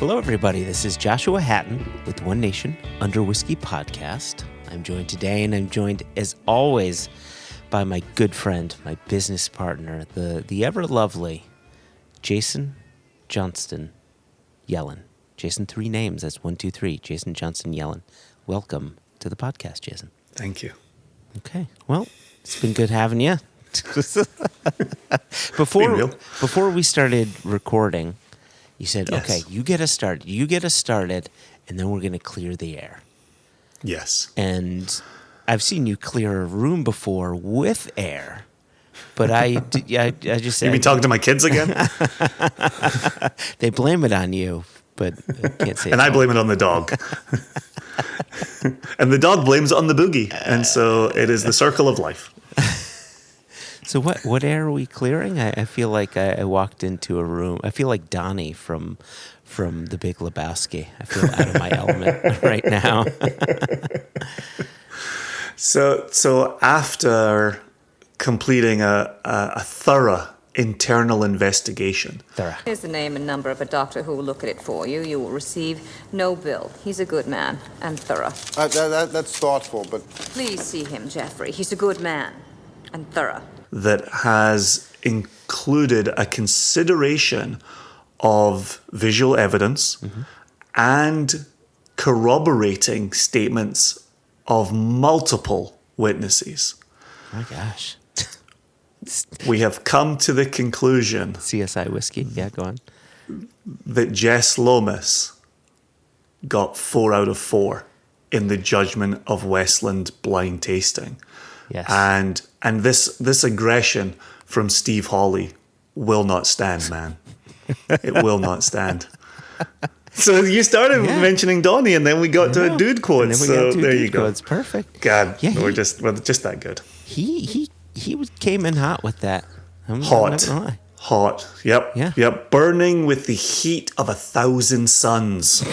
Hello, everybody. This is Joshua Hatton with One Nation Under Whiskey podcast. I'm joined today, and I'm joined, as always, by my good friend, my business partner, the ever-lovely Jason Johnston Yellen. Jason, 3 names. That's 1, 2, 3. Jason Johnston Yellen. Welcome to the podcast, Jason. Thank you. Okay. Well, it's been good having you. Before we started recording, you said, yes. Okay, you get us started, and then we're going to clear the air. Yes. And I've seen you clear a room before with air, but I just said... You mean talking to my kids again? They blame it on you, but I can't say And I blame it on the dog. And the dog blames it on the boogie. And so it is the circle of life. So what air are we clearing? I feel like I walked into a room. I feel like Donnie from The Big Lebowski. I feel out of my element right now. So after completing a thorough internal investigation. Here's the name and number of a doctor who will look at it for you. You will receive no bill. He's a good man and thorough. That's thoughtful, but... Please see him, Jeffrey. He's a good man and thorough. That has included a consideration of visual evidence and corroborating statements of multiple witnesses. My gosh. We have come to the conclusion... CSI Whiskey. Yeah, go on. ...that Jess Lomas got 4 out of 4 in the judgment of Westland blind tasting. Yes. And this aggression from Steve Hawley will not stand, man. It will not stand. So you started mentioning Donnie, and then we got to a dude quote. So there you go. It's perfect. God, we're just that good. He came in hot with that. I'm not gonna lie. Hot. Yep. Yeah. Yep. Burning with the heat of 1,000 suns.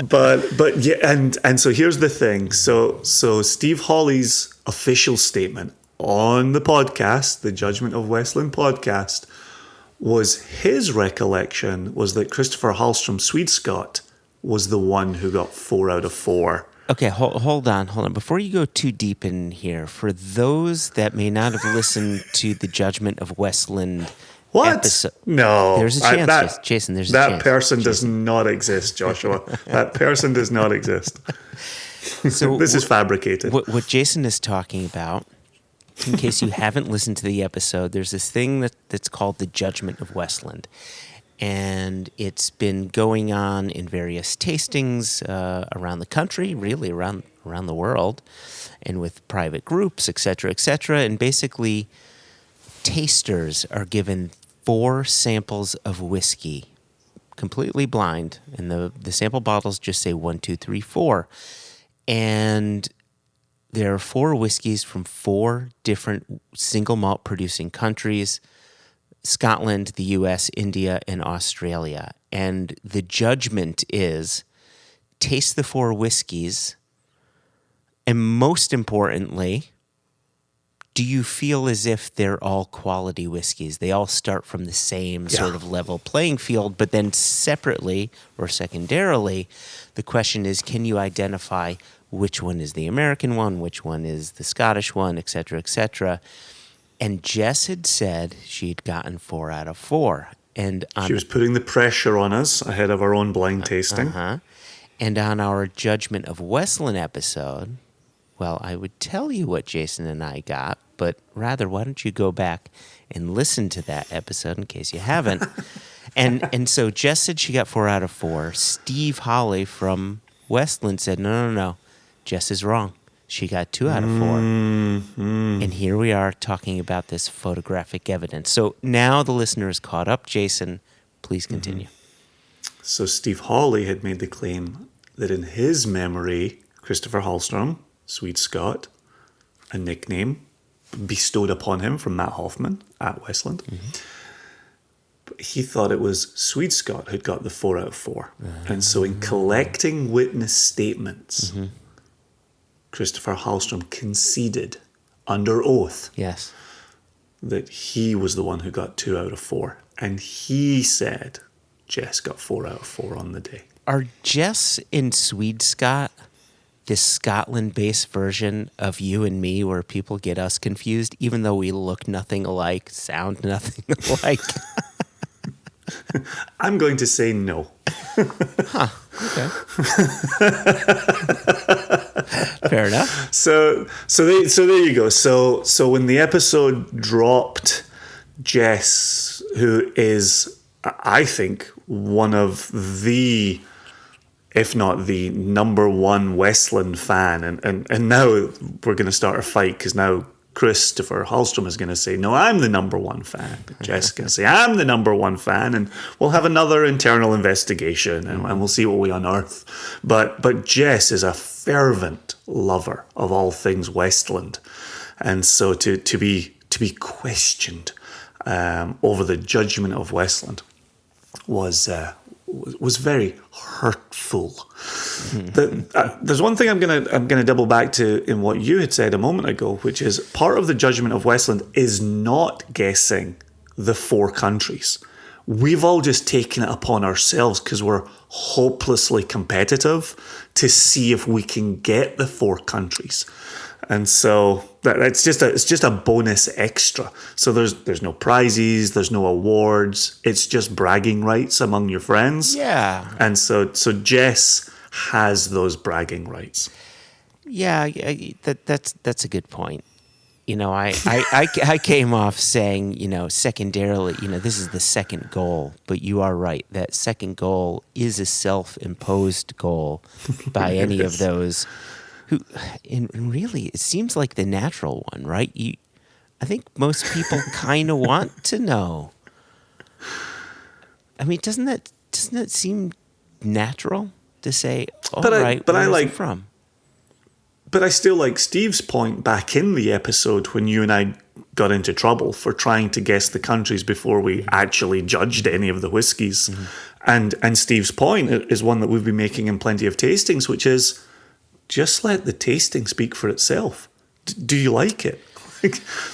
But yeah, and so here's the thing. So Steve Hawley's official statement on the podcast, the Judgment of Westland podcast, was his recollection was that Christopher Hallstrom Swede-Scott was the one who got 4 out of 4. Okay, hold on. Before you go too deep in here, for those that may not have listened to the Judgment of Westland episode, no, there's a chance, Jason. There's a chance. That person does not exist, Joshua. That person does not exist. So this is fabricated. What Jason is talking about, in case you haven't listened to the episode, there's this thing that's called the Judgment of Westland. And it's been going on in various tastings around the country, really around the world, and with private groups, et cetera, and basically tasters are given 4 samples of whiskey, completely blind, and the sample bottles just say 1, 2, 3, 4. And there are 4 whiskeys from 4 different single malt producing countries: Scotland, the US, India, and Australia. And the judgment is taste the 4 whiskeys, and most importantly, do you feel as if they're all quality whiskeys? They all start from the same sort of level playing field, but then separately or secondarily, the question is, can you identify which one is the American one, which one is the Scottish one, et cetera, et cetera? And Jess had said she'd gotten 4 out of 4. And she was putting the pressure on us ahead of our own blind tasting. And on our Judgment of Westland episode, well, I would tell you what Jason and I got, but rather, why don't you go back and listen to that episode in case you haven't? and so Jess said she got 4 out of 4. Steve Hawley from Westland said, no, Jess is wrong. She got 2 out of 4. And here we are talking about this photographic evidence. So now the listener is caught up. Jason, please continue. So Steve Hawley had made the claim that in his memory, Christopher Hallstrom, Swede-Scott, a nickname bestowed upon him from Matt Hoffman at Westland. But he thought it was Swede-Scott who'd got the 4 out of 4. And so in collecting witness statements, Christopher Hallstrom conceded under oath that he was the one who got 2 out of 4. And he said Jess got 4 out of 4 on the day. Are Jess and Swede-Scott this Scotland-based version of you and me where people get us confused, even though we look nothing alike, sound nothing alike? I'm going to say no. Okay. Fair enough. So there you go. So when the episode dropped, Jess, who is, I think, one of the, if not the number one Westland fan, and now we're going to start a fight because now Christopher Hallstrom is going to say, no, I'm the number one fan. But Jess is going to say, I'm the number one fan, and we'll have another internal investigation, and we'll see what we unearth. But Jess is a fervent lover of all things Westland, and so to be questioned over the judgment of Westland was very hurtful. There's one thing I'm gonna double back to in what you had said a moment ago, which is part of the judgment of Westland is not guessing the 4 countries. We've all just taken it upon ourselves because we're hopelessly competitive to see if we can get the 4 countries. And so it's just a bonus extra. So there's no prizes, there's no awards. It's just bragging rights among your friends. Yeah. And so Jess has those bragging rights. Yeah, that's a good point. You know, I came off saying, you know, secondarily, you know, this is the second goal, but you are right. That second goal is a self-imposed goal by any of those who, and really, it seems like the natural one, right? I think most people kind of want to know. I mean, doesn't that seem natural to say, where is it from? But I still like Steve's point back in the episode when you and I got into trouble for trying to guess the countries before we actually judged any of the whiskies. Mm-hmm. And Steve's point is one that we've been making in plenty of tastings, which is just let the tasting speak for itself. Do you like it?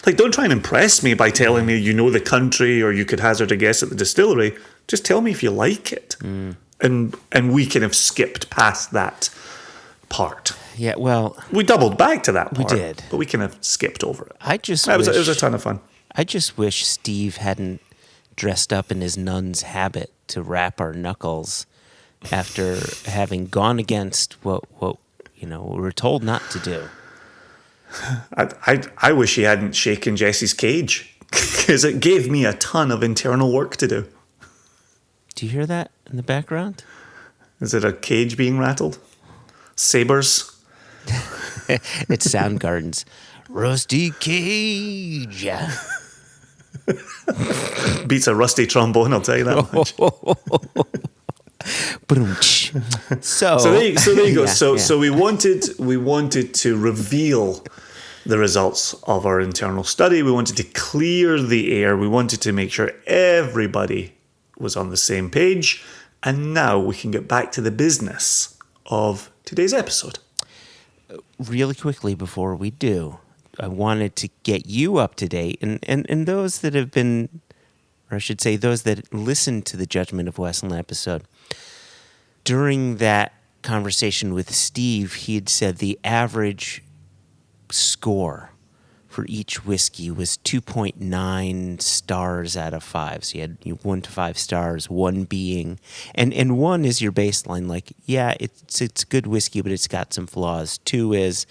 Like, don't try and impress me by telling me you know the country or you could hazard a guess at the distillery. Just tell me if you like it. And we kind of skipped past that part. Yeah, well, we doubled back to that part. We did. But we kind of skipped over it. It was a ton of fun. I just wish Steve hadn't dressed up in his nun's habit to wrap our knuckles after having gone against what we were told not to do. I wish he hadn't shaken Jesse's cage because it gave me a ton of internal work to do. Do you hear that in the background? Is it a cage being rattled? Sabers? It's Soundgarden's Rusty Cage. Beats a rusty trombone, I'll tell you that much. So there you go. So we wanted to reveal the results of our internal study. We wanted to clear the air. We wanted to make sure everybody was on the same page. And now we can get back to the business of today's episode. Really quickly before we do, I wanted to get you up to date and those that have been, or I should say those that listened to the Judgment of Westland episode. During that conversation with Steve, he had said the average score for each whiskey was 2.9 stars out of 5. So you had 1 to 5 stars, 1 being, and 1 is your baseline. Like, yeah, it's good whiskey, but it's got some flaws. 2 is,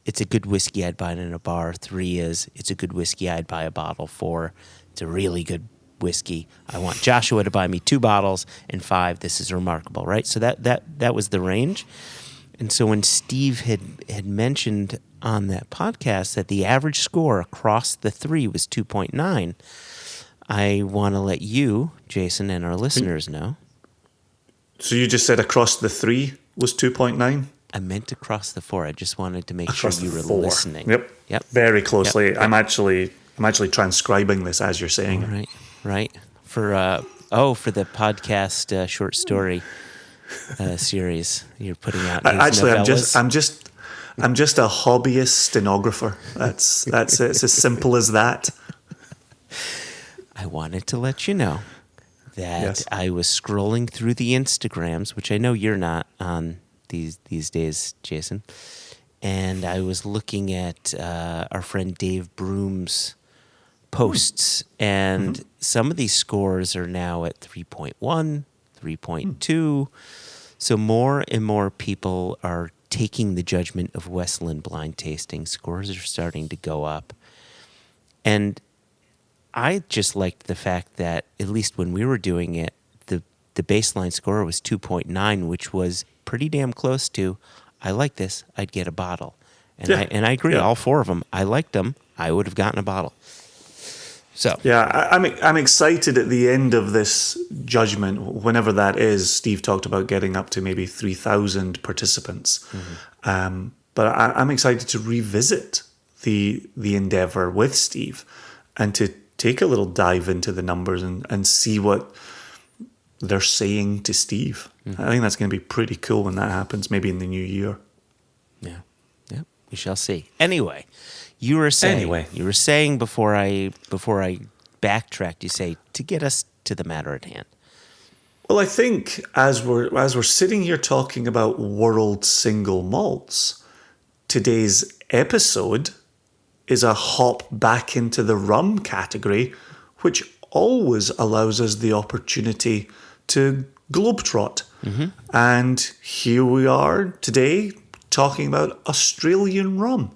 it's a good whiskey I'd buy it in a bar. 3 is, it's a good whiskey I'd buy a bottle. 4, it's a really good whiskey. I want Joshua to buy me 2 bottles. And 5, this is remarkable, right? So that was the range. And so when Steve had mentioned on that podcast that the average score across the 3 was 2.9, I want to let you, Jason, and our listeners know. So you just said across the 3 was 2.9? I meant across the 4. I just wanted to make sure you were 4. listening. Yep. Very closely. Yep. I'm actually transcribing this as you're saying it. Right. For the podcast short story series you're putting out. Actually, I'm just a hobbyist stenographer. That's it's as simple as that. I wanted to let you know that Yes. I was scrolling through the Instagrams, which I know you're not on these days, Jason. And I was looking at our friend Dave Broom's posts, and some of these scores are now at 3.1, 3.2. So more and more people are taking the judgment of Westland blind tasting. Scores are starting to go up. And I just liked the fact that, at least when we were doing it, the baseline score was 2.9, which was pretty damn close to, I like this, I'd get a bottle. And I agree, all four of them. I liked them. I would have gotten a bottle. So Yeah, I'm excited at the end of this judgment, whenever that is. Steve talked about getting up to maybe 3,000 participants. But I'm excited to revisit the endeavor with Steve and to take a little dive into the numbers and see what they're saying to Steve. I think that's going to be pretty cool when that happens, maybe in the new year. Yeah, we shall see. Anyway, you were saying before I backtracked, you say, to get us to the matter at hand. Well, I think as we're sitting here talking about world single malts, today's episode is a hop back into the rum category, which always allows us the opportunity to globetrot. And here we are today talking about Australian rum.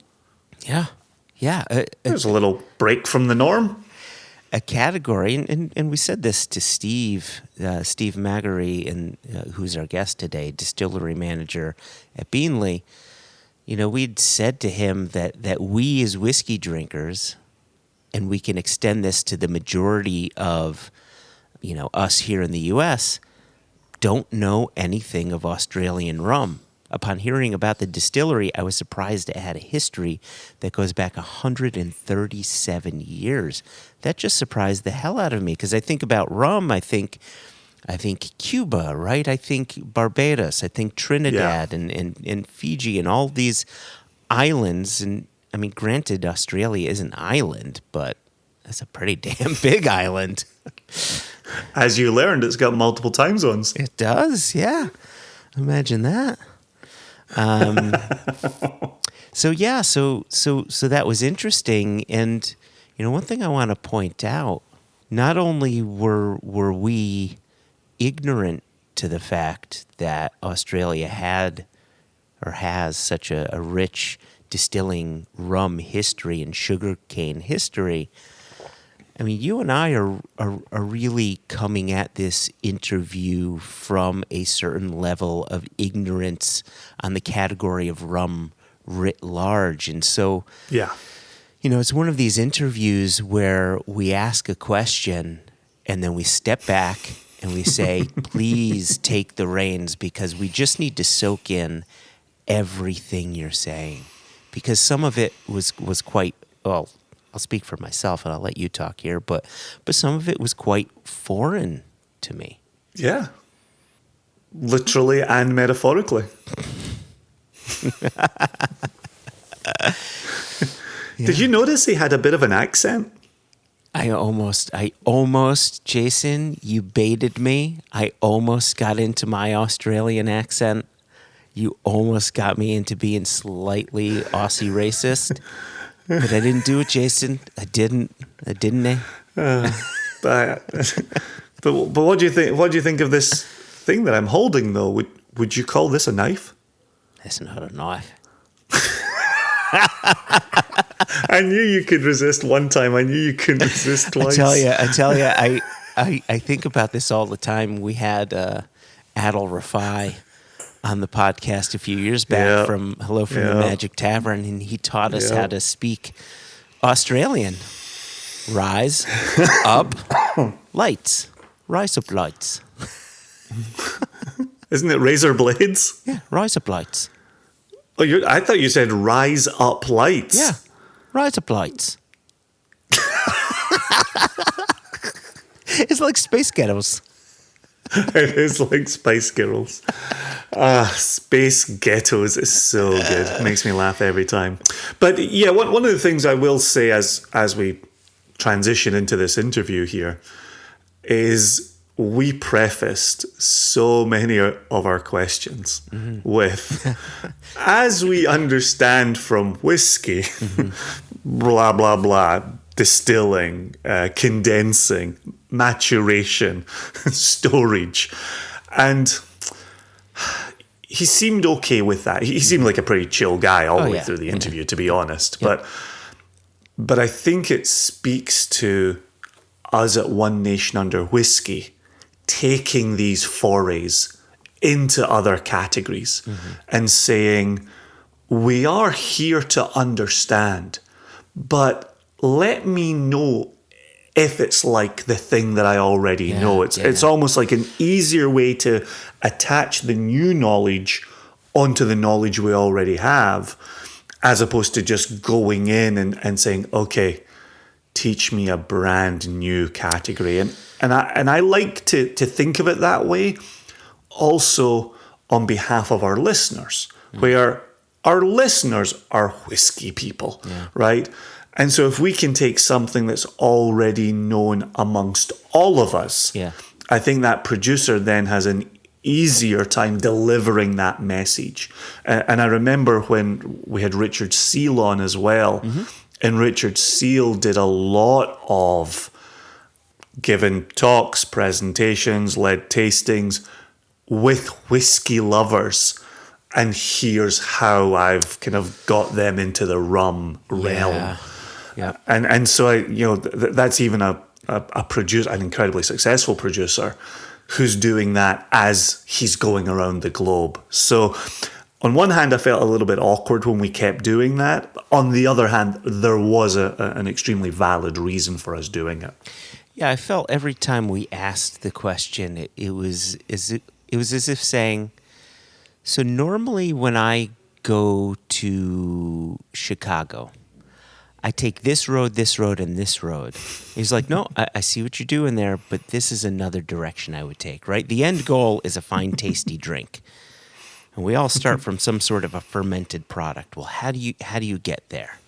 Yeah. There's a little break from the norm. A category, and we said this to Steve Magarry, and who's our guest today, Distillery Manager at Beenleigh. You know, we'd said to him that we as whiskey drinkers, and we can extend this to the majority of, us here in the U.S., don't know anything of Australian rum. Upon hearing about the distillery, I was surprised it had a history that goes back 137 years. That just surprised the hell out of me, because I think about rum, I think Cuba, right? I think Barbados, I think Trinidad and Fiji and all these islands. And I mean, granted, Australia is an island, but that's a pretty damn big island. As you learned, it's got multiple time zones. It does, yeah. Imagine that. So that was interesting. And, one thing I want to point out, not only were we ignorant to the fact that Australia had or has such a rich distilling rum history and sugarcane history. I mean, you and I are really coming at this interview from a certain level of ignorance on the category of rum writ large. And so, it's one of these interviews where we ask a question and then we step back and we say, please take the reins, because we just need to soak in everything you're saying. Because some of it was quite, well, I'll speak for myself and I'll let you talk here, but some of it was quite foreign to me. Yeah. Literally and metaphorically. Did you notice he had a bit of an accent? I almost, Jason, you baited me. I almost got into my Australian accent. You almost got me into being slightly Aussie racist. But I didn't do it, Jason. I didn't. But what do you think? What do you think of this thing that I'm holding, though? Would you call this a knife? That's not a knife. I knew you could resist one time. I knew you couldn't resist twice. I tell you, I think about this all the time. We had Adil Rafai on the podcast a few years back from the Magic Tavern, and he taught us how to speak Australian. Rise up lights. Rise up lights. Isn't it razor blades? Yeah, rise up lights. Oh, I thought you said rise up lights. Yeah, rise up lights. It's like Space Ghettos. It is like Spice Girls. Space Ghettos is so good. It makes me laugh every time. But yeah, one of the things I will say as we transition into this interview here is we prefaced so many of our questions with, as we understand from whiskey, blah, blah, blah, distilling, condensing, maturation, storage. And he seemed okay with that. He seemed like a pretty chill guy all the way through the interview, to be honest. Yep. But I think it speaks to us at One Nation Under Whiskey taking these forays into other categories and saying, we are here to understand, but let me know if it's like the thing that I already know. It's almost like an easier way to attach the new knowledge onto the knowledge we already have, as opposed to just going in and saying, okay, teach me a brand new category. And I like to think of it that way also on behalf of our listeners, where our listeners are whiskey people, right? And so if we can take something that's already known amongst all of us, I think that producer then has an easier time delivering that message. And I remember when we had Richard Seal on as well, and Richard Seal did a lot of giving talks, presentations, led tastings with whiskey lovers. And here's how I've kind of got them into the rum realm. Yeah. And so that's even a producer, an incredibly successful producer, who's doing that as he's going around the globe. So on one hand, I felt a little bit awkward when we kept doing that. On the other hand, there was an extremely valid reason for us doing it. Yeah, I felt every time we asked the question, it was as if saying, so normally when I go to Chicago, I take this road, and this road. He's like, no, I see what you're doing there, but this is another direction I would take, right? The end goal is a fine, tasty drink. And we all start from some sort of a fermented product. Well, how do you get there?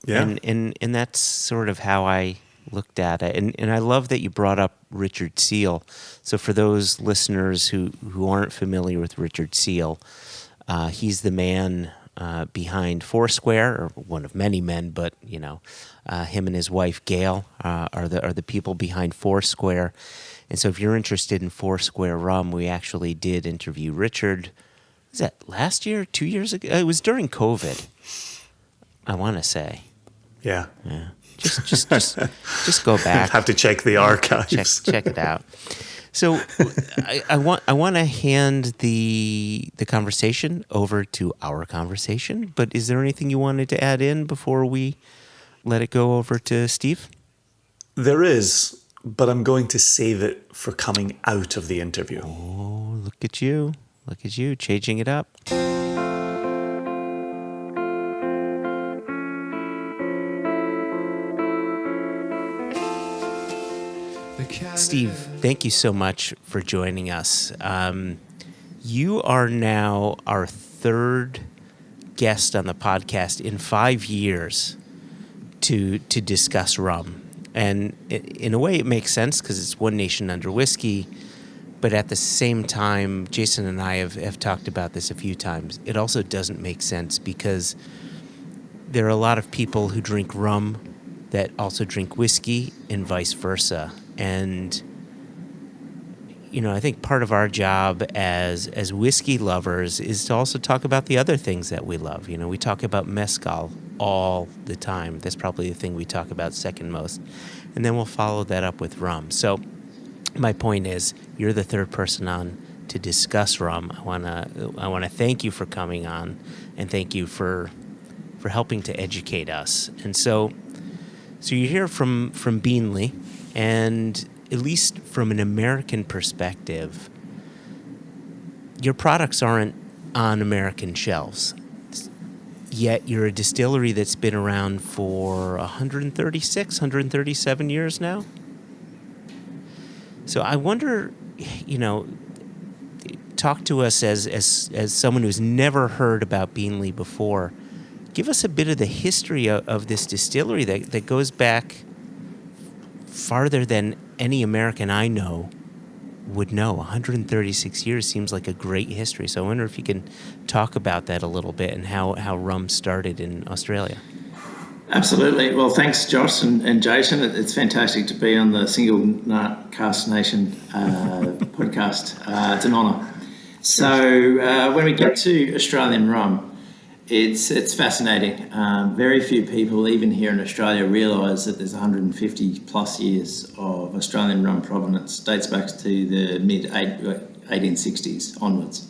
Yeah. And that's sort of how I looked at it. And I love that you brought up Richard Seal. So for those listeners who aren't familiar with Richard Seal, he's the man behind Foursquare, or one of many men, but him and his wife Gail are the people behind Foursquare. And so if you're interested in Foursquare rum, we actually did interview Richard. Was that last year, 2 years ago? It was during COVID, I want to say. Yeah. Just go back. Have to check the archives. Check it out. So I want to hand the conversation over to our conversation, but is there anything you wanted to add in before we let it go over to Steve? There is, but I'm going to save it for coming out of the interview. Oh, look at you, changing it up. Steve, thank you so much for joining us. You are now our third guest on the podcast in 5 years to discuss rum. And in a way, it makes sense because it's One Nation Under Whiskey. But at the same time, Jason and I have talked about this a few times. It also doesn't make sense because there are a lot of people who drink rum that also drink whiskey and vice versa. And, I think part of our job as whiskey lovers is to also talk about the other things that we love. We talk about mezcal all the time. That's probably the thing we talk about second most. And then we'll follow that up with rum. So my point is, you're the third person on to discuss rum. I wanna thank you for coming on, and thank you for helping to educate us. And so you're here from Beenleigh, and at least from an American perspective, your products aren't on American shelves. Yet you're a distillery that's been around for 137 years now. So I wonder, talk to us as someone who's never heard about Beenleigh before. Give us a bit of the history of this distillery that goes back farther than any American I know would know. 136 years seems like a great history. So I wonder if you can talk about that a little bit and how rum started in Australia. Absolutely. Well, thanks, Josh and Jason. It's fantastic to be on the Single Cask Nation podcast. It's an honour. So when we get to Australian rum, it's fascinating. Very few people, even here in Australia, realise that there's 150 plus years of Australian rum provenance. Dates back to the mid 1860s onwards.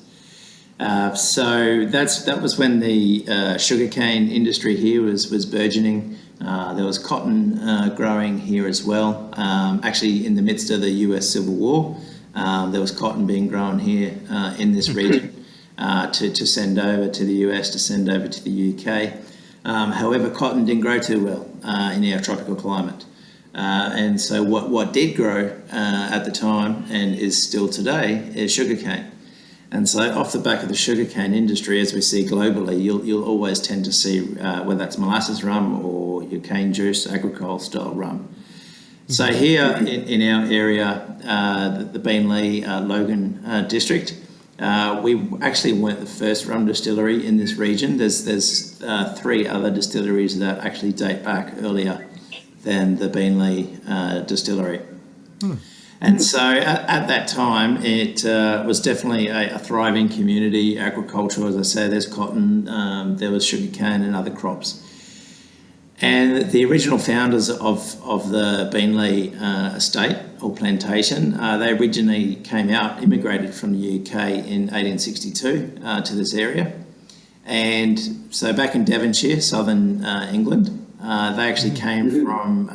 So that was when the sugarcane industry here was burgeoning. There was cotton growing here as well. Actually, in the midst of the US Civil War, there was cotton being grown here in this region to send over to the US, to send over to the UK. However, cotton didn't grow too well in our tropical climate. And so what did grow at the time and is still today is sugarcane. And so off the back of the sugarcane industry, as we see globally, you'll always tend to see whether that's molasses rum or your cane juice, agricole style rum. So here in our area, the Beenleigh Logan district, we actually weren't the first rum distillery in this region. There's 3 other distilleries that actually date back earlier than the Beenleigh Distillery. And so at that time, it was definitely a thriving community, agriculture. As I say, there's cotton, there was sugarcane and other crops. And the original founders of the Beenleigh estate or plantation, they originally immigrated from the UK in 1862 to this area. And so back in Devonshire, southern England, they actually came from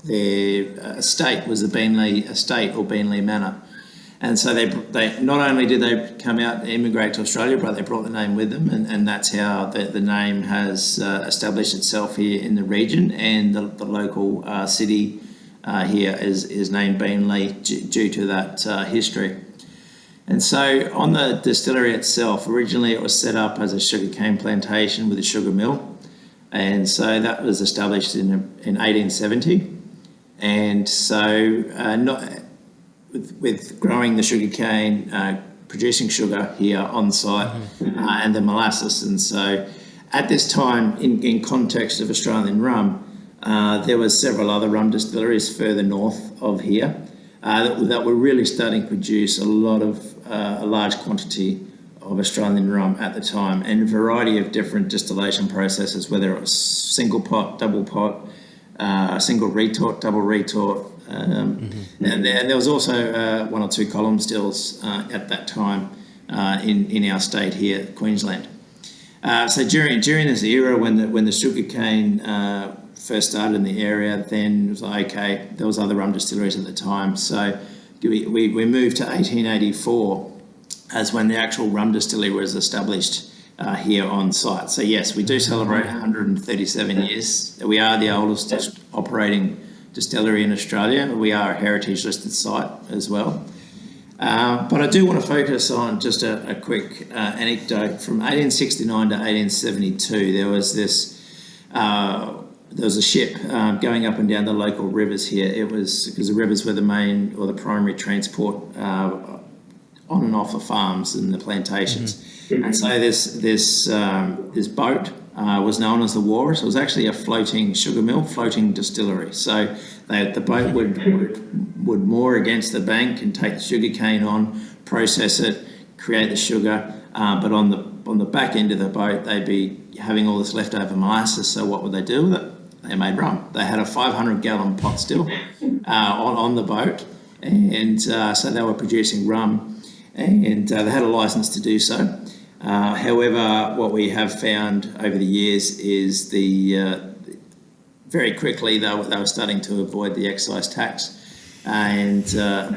their estate was the Beenleigh estate or Beenleigh Manor. And so they not only did they come out and immigrate to Australia, but they brought the name with them, and that's how the name has established itself here in the region, and the local city here is named Beenleigh due to that history. And so on the distillery itself, originally it was set up as a sugarcane plantation with a sugar mill, and so that was established in 1870. And so with growing the sugarcane, producing sugar here on site, and the molasses. And so at this time, in context of Australian rum, there was several other rum distilleries further north of here that were really starting to produce a large quantity of Australian rum at the time, and a variety of different distillation processes, whether it was single pot, double pot, single retort, double retort, and there was also 1 or 2 column stills at that time in our state here, Queensland. So during this era, when the sugarcane first started in the area, then it was like, okay, there was other rum distilleries at the time. So we moved to 1884 as when the actual rum distillery was established here on site. So yes, we do celebrate 137 years. We are the oldest operating distillery in Australia. We are a heritage listed site as well. But I do want to focus on just a quick anecdote. From 1869 to 1872, there was a ship going up and down the local rivers here. It was because the rivers were the main or the primary transport on and off the farms and the plantations. And so this boat was known as the Walrus. It was actually a floating sugar mill, floating distillery. So the boat would moor against the bank and take the sugar cane on, process it, create the sugar. But on the back end of the boat, they'd be having all this leftover molasses. So what would they do with it? They made rum. They had a 500-gallon pot still on the boat, and so they were producing rum. And they had a license to do so. However, what we have found over the years is very quickly they were starting to avoid the excise tax and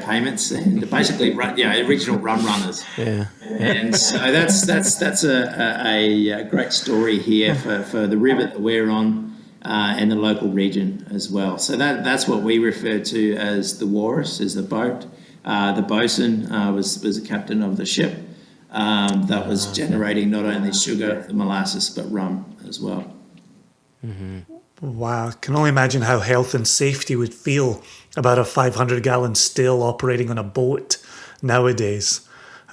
payments, and basically original rum runners. Yeah. And so that's a great story here for the river that we're on and the local region as well. So that's what we refer to as the Walrus, is the boat. The bosun was the captain of the ship that was generating not only sugar, the molasses, but rum as well. Wow, I can only imagine how health and safety would feel about a 500-gallon still operating on a boat nowadays.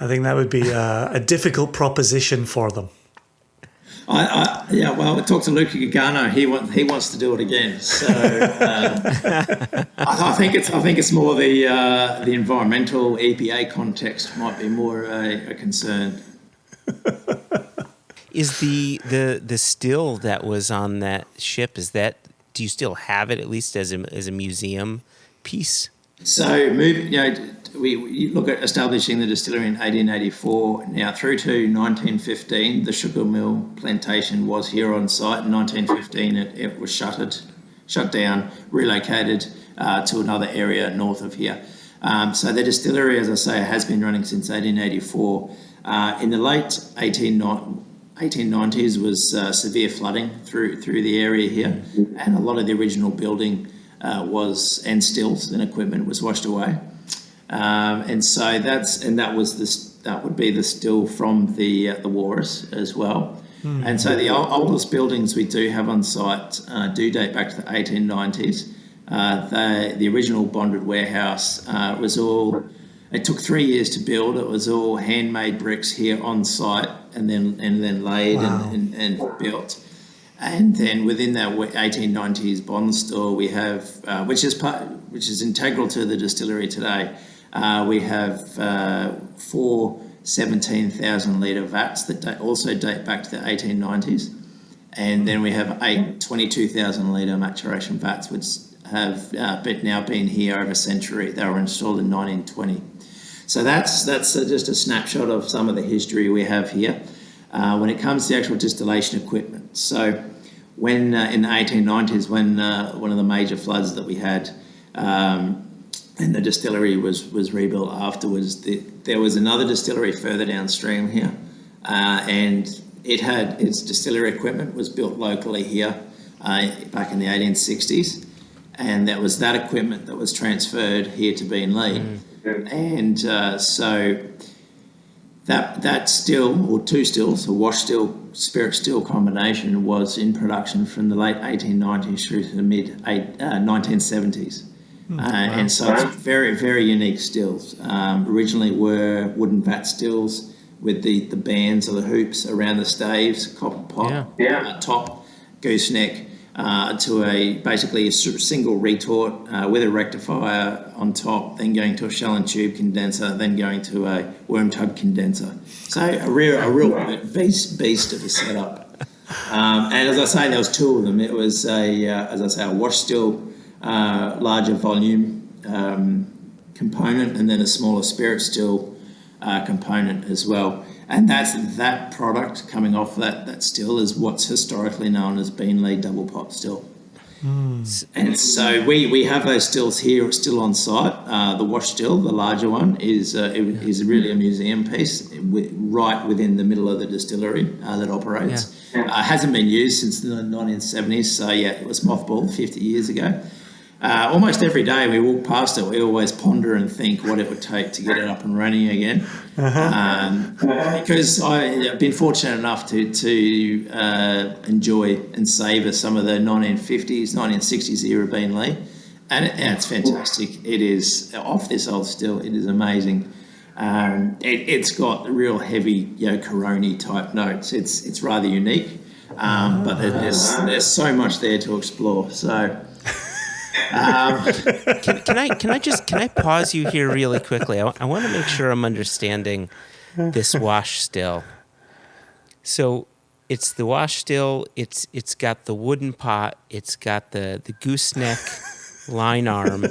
I think that would be a difficult proposition for them. Well, talk to Luca Gagano. He wants to do it again. So I think it's more the environmental EPA context might be more a concern. Is the still that was on that ship, do you still have it at least as a museum piece? So we look at establishing the distillery in 1884. Now through to 1915, the sugar mill plantation was here on site. In 1915, it was shut down, relocated to another area north of here. So the distillery, as I say, has been running since 1884. In the late 1890s was severe flooding through the area here, and a lot of the original building and stills and equipment was washed away, and so that would be the still from the wars as well. And so the oldest buildings we do have on site do date back to the 1890s. The original bonded warehouse was all. It took 3 years to build. It was all handmade bricks here on site, and then laid. Wow. and built. And then within that 1890s bond store, we have, which is integral to the distillery today. We have 4 17,000 litre vats that also date back to the 1890s, and then we have 8 22,000 litre maturation vats, which have now been here over a century. They were installed in 1920. So that's just a snapshot of some of the history we have here. When it comes to the actual distillation equipment, so when in the 1890s, when one of the major floods that we had, and the distillery was rebuilt afterwards, there was another distillery further downstream here, and it had its distillery equipment was built locally here back in the 1860s, and that was that equipment that was transferred here to Beenleigh. And so that still, or two stills, a wash still, spirit still combination was in production from the late 1890s through to the mid 1970s. And so it's very, very unique stills. Originally were wooden vat stills with the bands or the hoops around the staves, copper pot, top, gooseneck, to basically a single retort with a rectifier on top, then going to a shell and tube condenser, then going to a worm tub condenser. So a real beast of a setup. And as I say, there was two of them. It was a wash still, larger volume component, and then a smaller spirit still component as well. And that product coming off that still is what's historically known as Beenleigh double pot still. And so we have those stills here still on site. The wash still, the larger one, is really a museum piece right within the middle of the distillery that operates. Hasn't been used since the 1970s, so it was mothballed 50 years ago. Almost every day we walk past it, we always ponder and think what it would take to get it up and running again. Because I've been fortunate enough to enjoy and savour some of the 1950s, 1960s era Beenleigh, and it's fantastic. It is off this old still. It is amazing. It's got real heavy, Corona type notes. It's rather unique, but there's so much there to explore. So. Can I pause you here really quickly? I want to make sure I'm understanding this wash still. So it's the wash still. It's got the wooden pot. It's got the gooseneck line arm,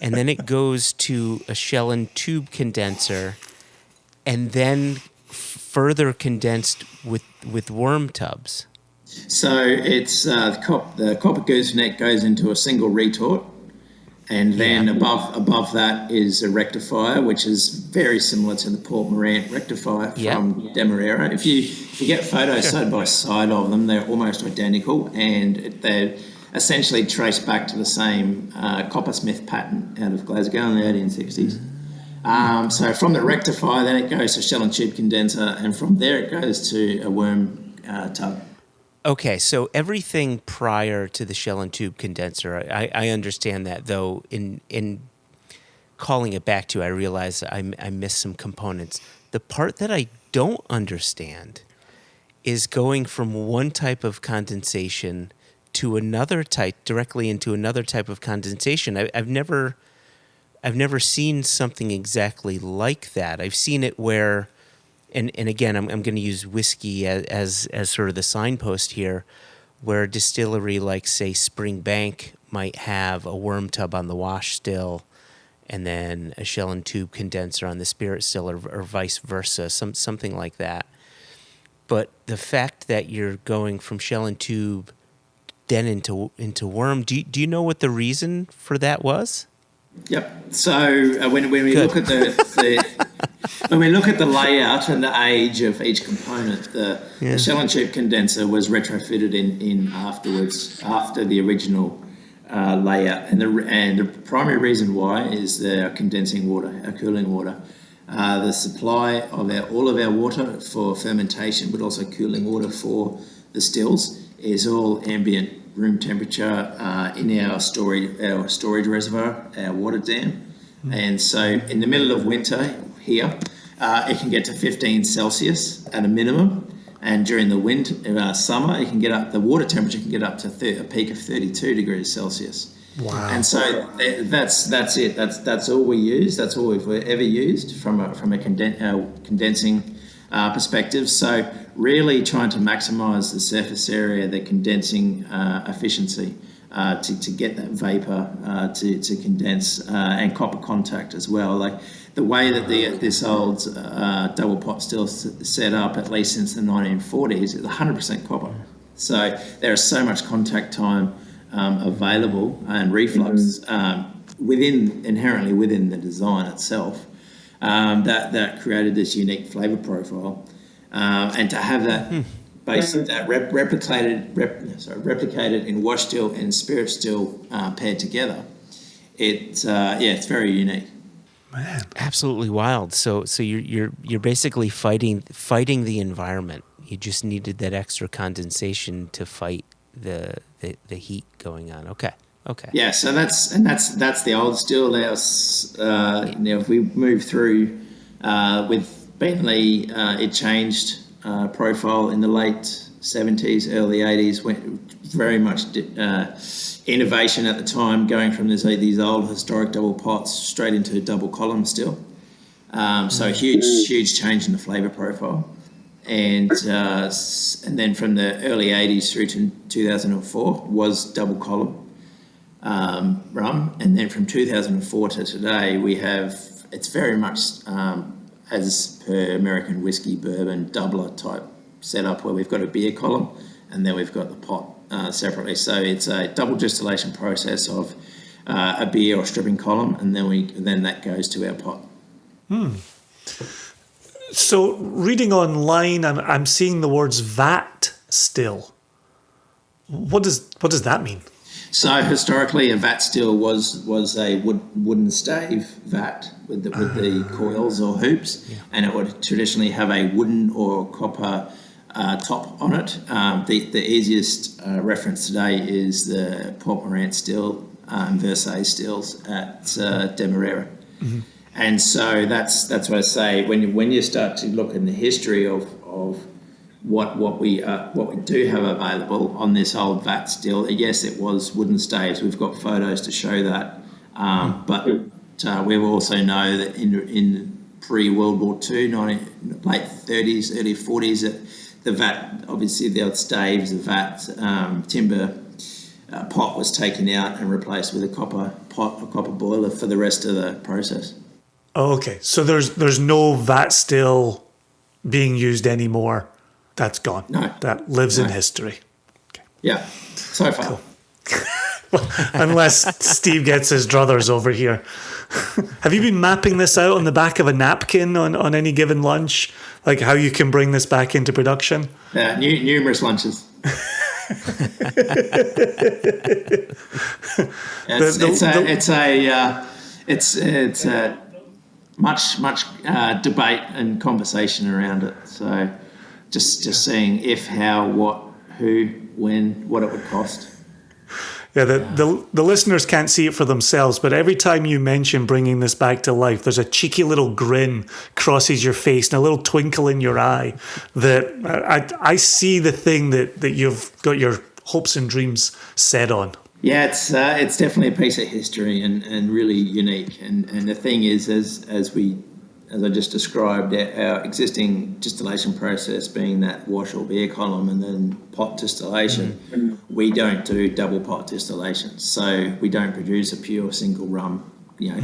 and then it goes to a shell and tube condenser, and then further condensed with worm tubs. So it's the copper gooseneck goes into a single retort, and then above that is a rectifier, which is very similar to the Port Morant rectifier from Demerara. If you get photos side by side of them, they're almost identical, and they're essentially traced back to the same coppersmith pattern out of Glasgow in the 1860s. So from the rectifier, then it goes to shell and tube condenser, and from there it goes to a worm tub. Okay, so everything prior to the shell and tube condenser, I understand that, though in calling it back to, I realize I missed some components. The part that I don't understand is going from one type of condensation to another type, directly into another type of condensation. I've never seen something exactly like that. I've seen it where, and again, I'm going to use whiskey as sort of the signpost here, where a distillery like, say, Springbank might have a worm tub on the wash still, and then a shell and tube condenser on the spirit still, or vice versa, something like that. But the fact that you're going from shell and tube then into worm, do you know what the reason for that was? Yep. So when we look at when we look at the layout and the age of each component, the shell and tube condenser was retrofitted in afterwards, after the original layout, and the primary reason why is the condensing water, our cooling water. The supply of all of our water for fermentation, but also cooling water for the stills, is all ambient room temperature in our storage reservoir, our water dam. And so in the middle of winter here, it can get to 15 Celsius at a minimum. And during the summer, it can get up. The water temperature can get up to a peak of 32 degrees Celsius. Wow! And so that's it. That's all we use. That's all we've ever used from a condensing perspective. So really trying to maximise the surface area, the condensing efficiency to get that vapour to condense and copper contact as well. Like the way that this old double pot still set up, at least since the 1940s, is 100% copper. So there is so much contact time available and reflux inherently within the design itself that created this unique flavour profile. And to have that replicated in wash still and spirit still paired together, it's very unique. Man, Absolutely wild. So you're basically fighting the environment. You just needed that extra condensation to fight the heat going on. Okay. Yeah, so that's the old still. Now, if we move through with Beenleigh, it changed profile in the late 70s, early 80s. Went very much innovation at the time, going from these old historic double pots straight into double column still. So huge change in the flavour profile. And then from the early 80s through to 2004 was double column rum, and then from 2004 to today it's very much as per American whiskey bourbon doubler type setup, where we've got a beer column and then we've got the pot separately. So it's a double distillation process of a beer or stripping column, and then that goes to our pot. So reading online, I'm seeing the words vat still. What does that mean? So historically, a vat still was a wooden stave vat with the coils or hoops, and it would traditionally have a wooden or copper top on it. The easiest reference today is the Port Morant still, Versailles stills at Demerara. Mm-hmm. And so that's what I say, when you start to look in the history of what we do have available on this old vat still. Yes, it was wooden staves. We've got photos to show that, but we also know that in pre-World War II, late 30s, early 40s, that the vat, obviously the old staves, the vat timber pot was taken out and replaced with a copper pot, a copper boiler for the rest of the process. Oh, okay, so there's no vat still being used anymore. That's gone. No. That lives in history. Okay. Yeah, so far. Cool. Well, unless Steve gets his druthers over here. Have you been mapping this out on the back of a napkin on any given lunch? Like how you can bring this back into production? Numerous lunches. It's much debate and conversation around it. So just seeing if, how, what, who, when, what it would cost. Yeah, the listeners can't see it for themselves, but every time you mention bringing this back to life, there's a cheeky little grin crosses your face and a little twinkle in your eye that I see the thing that you've got your hopes and dreams set on. Yeah, it's definitely a piece of history and really unique. And the thing is, as I just described, our existing distillation process being that wash or beer column and then pot distillation, we don't do double pot distillation. So we don't produce a pure single rum,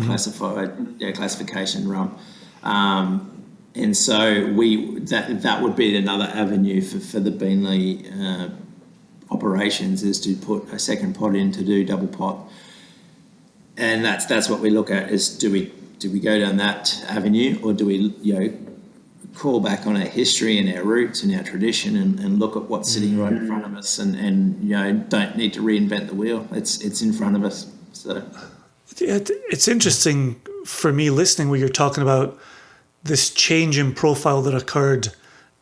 classification rum. And so that would be another avenue for the Beenleigh operations, is to put a second pot in to do double pot. And that's what we look at, is do we go down that avenue, or do we call back on our history and our roots and our tradition and look at what's sitting right in front of us and don't need to reinvent the wheel. It's in front of us. So it's interesting for me listening where you're talking about this change in profile that occurred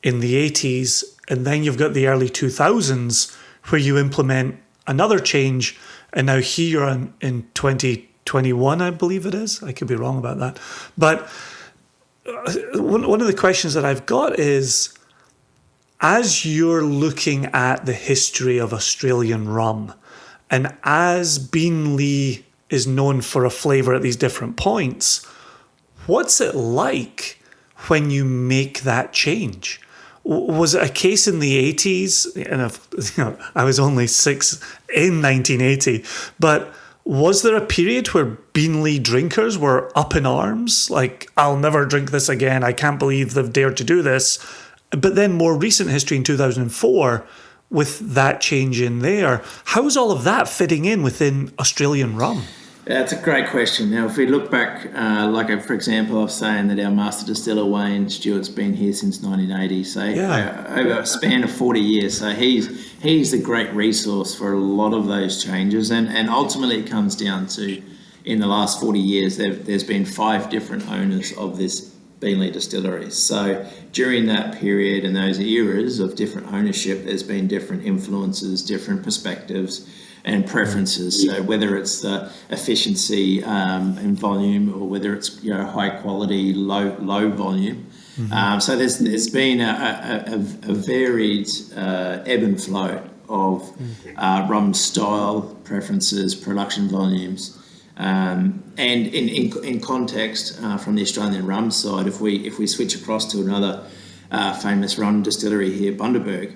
in the 80s, and then you've got the early 2000s where you implement another change, and now here in 2021, I believe it is. I could be wrong about that. But one of the questions that I've got is, as you're looking at the history of Australian rum, and as Beenleigh is known for a flavour at these different points, what's it like when you make that change? Was it a case in the 80s? And I was only 6 in 1980, but was there a period where Beenleigh drinkers were up in arms? Like, I'll never drink this again. I can't believe they've dared to do this. But then more recent history in 2004, with that change in there, how's all of that fitting in within Australian rum? That's a great question. Now, if we look back, for example, I was saying that our master distiller, Wayne Stewart's been here since 1980, so over a span of 40 years. So he's the great resource for a lot of those changes. And ultimately it comes down to, in the last 40 years, there's been 5 different owners of this Beenleigh Distillery. So during that period and those eras of different ownership, there's been different influences, different perspectives and preferences. So whether it's the efficiency and volume, or whether it's high quality, low volume. So there's been a varied ebb and flow of rum style preferences, production volumes. And in context, from the Australian rum side, if we switch across to another famous rum distillery here, Bundaberg,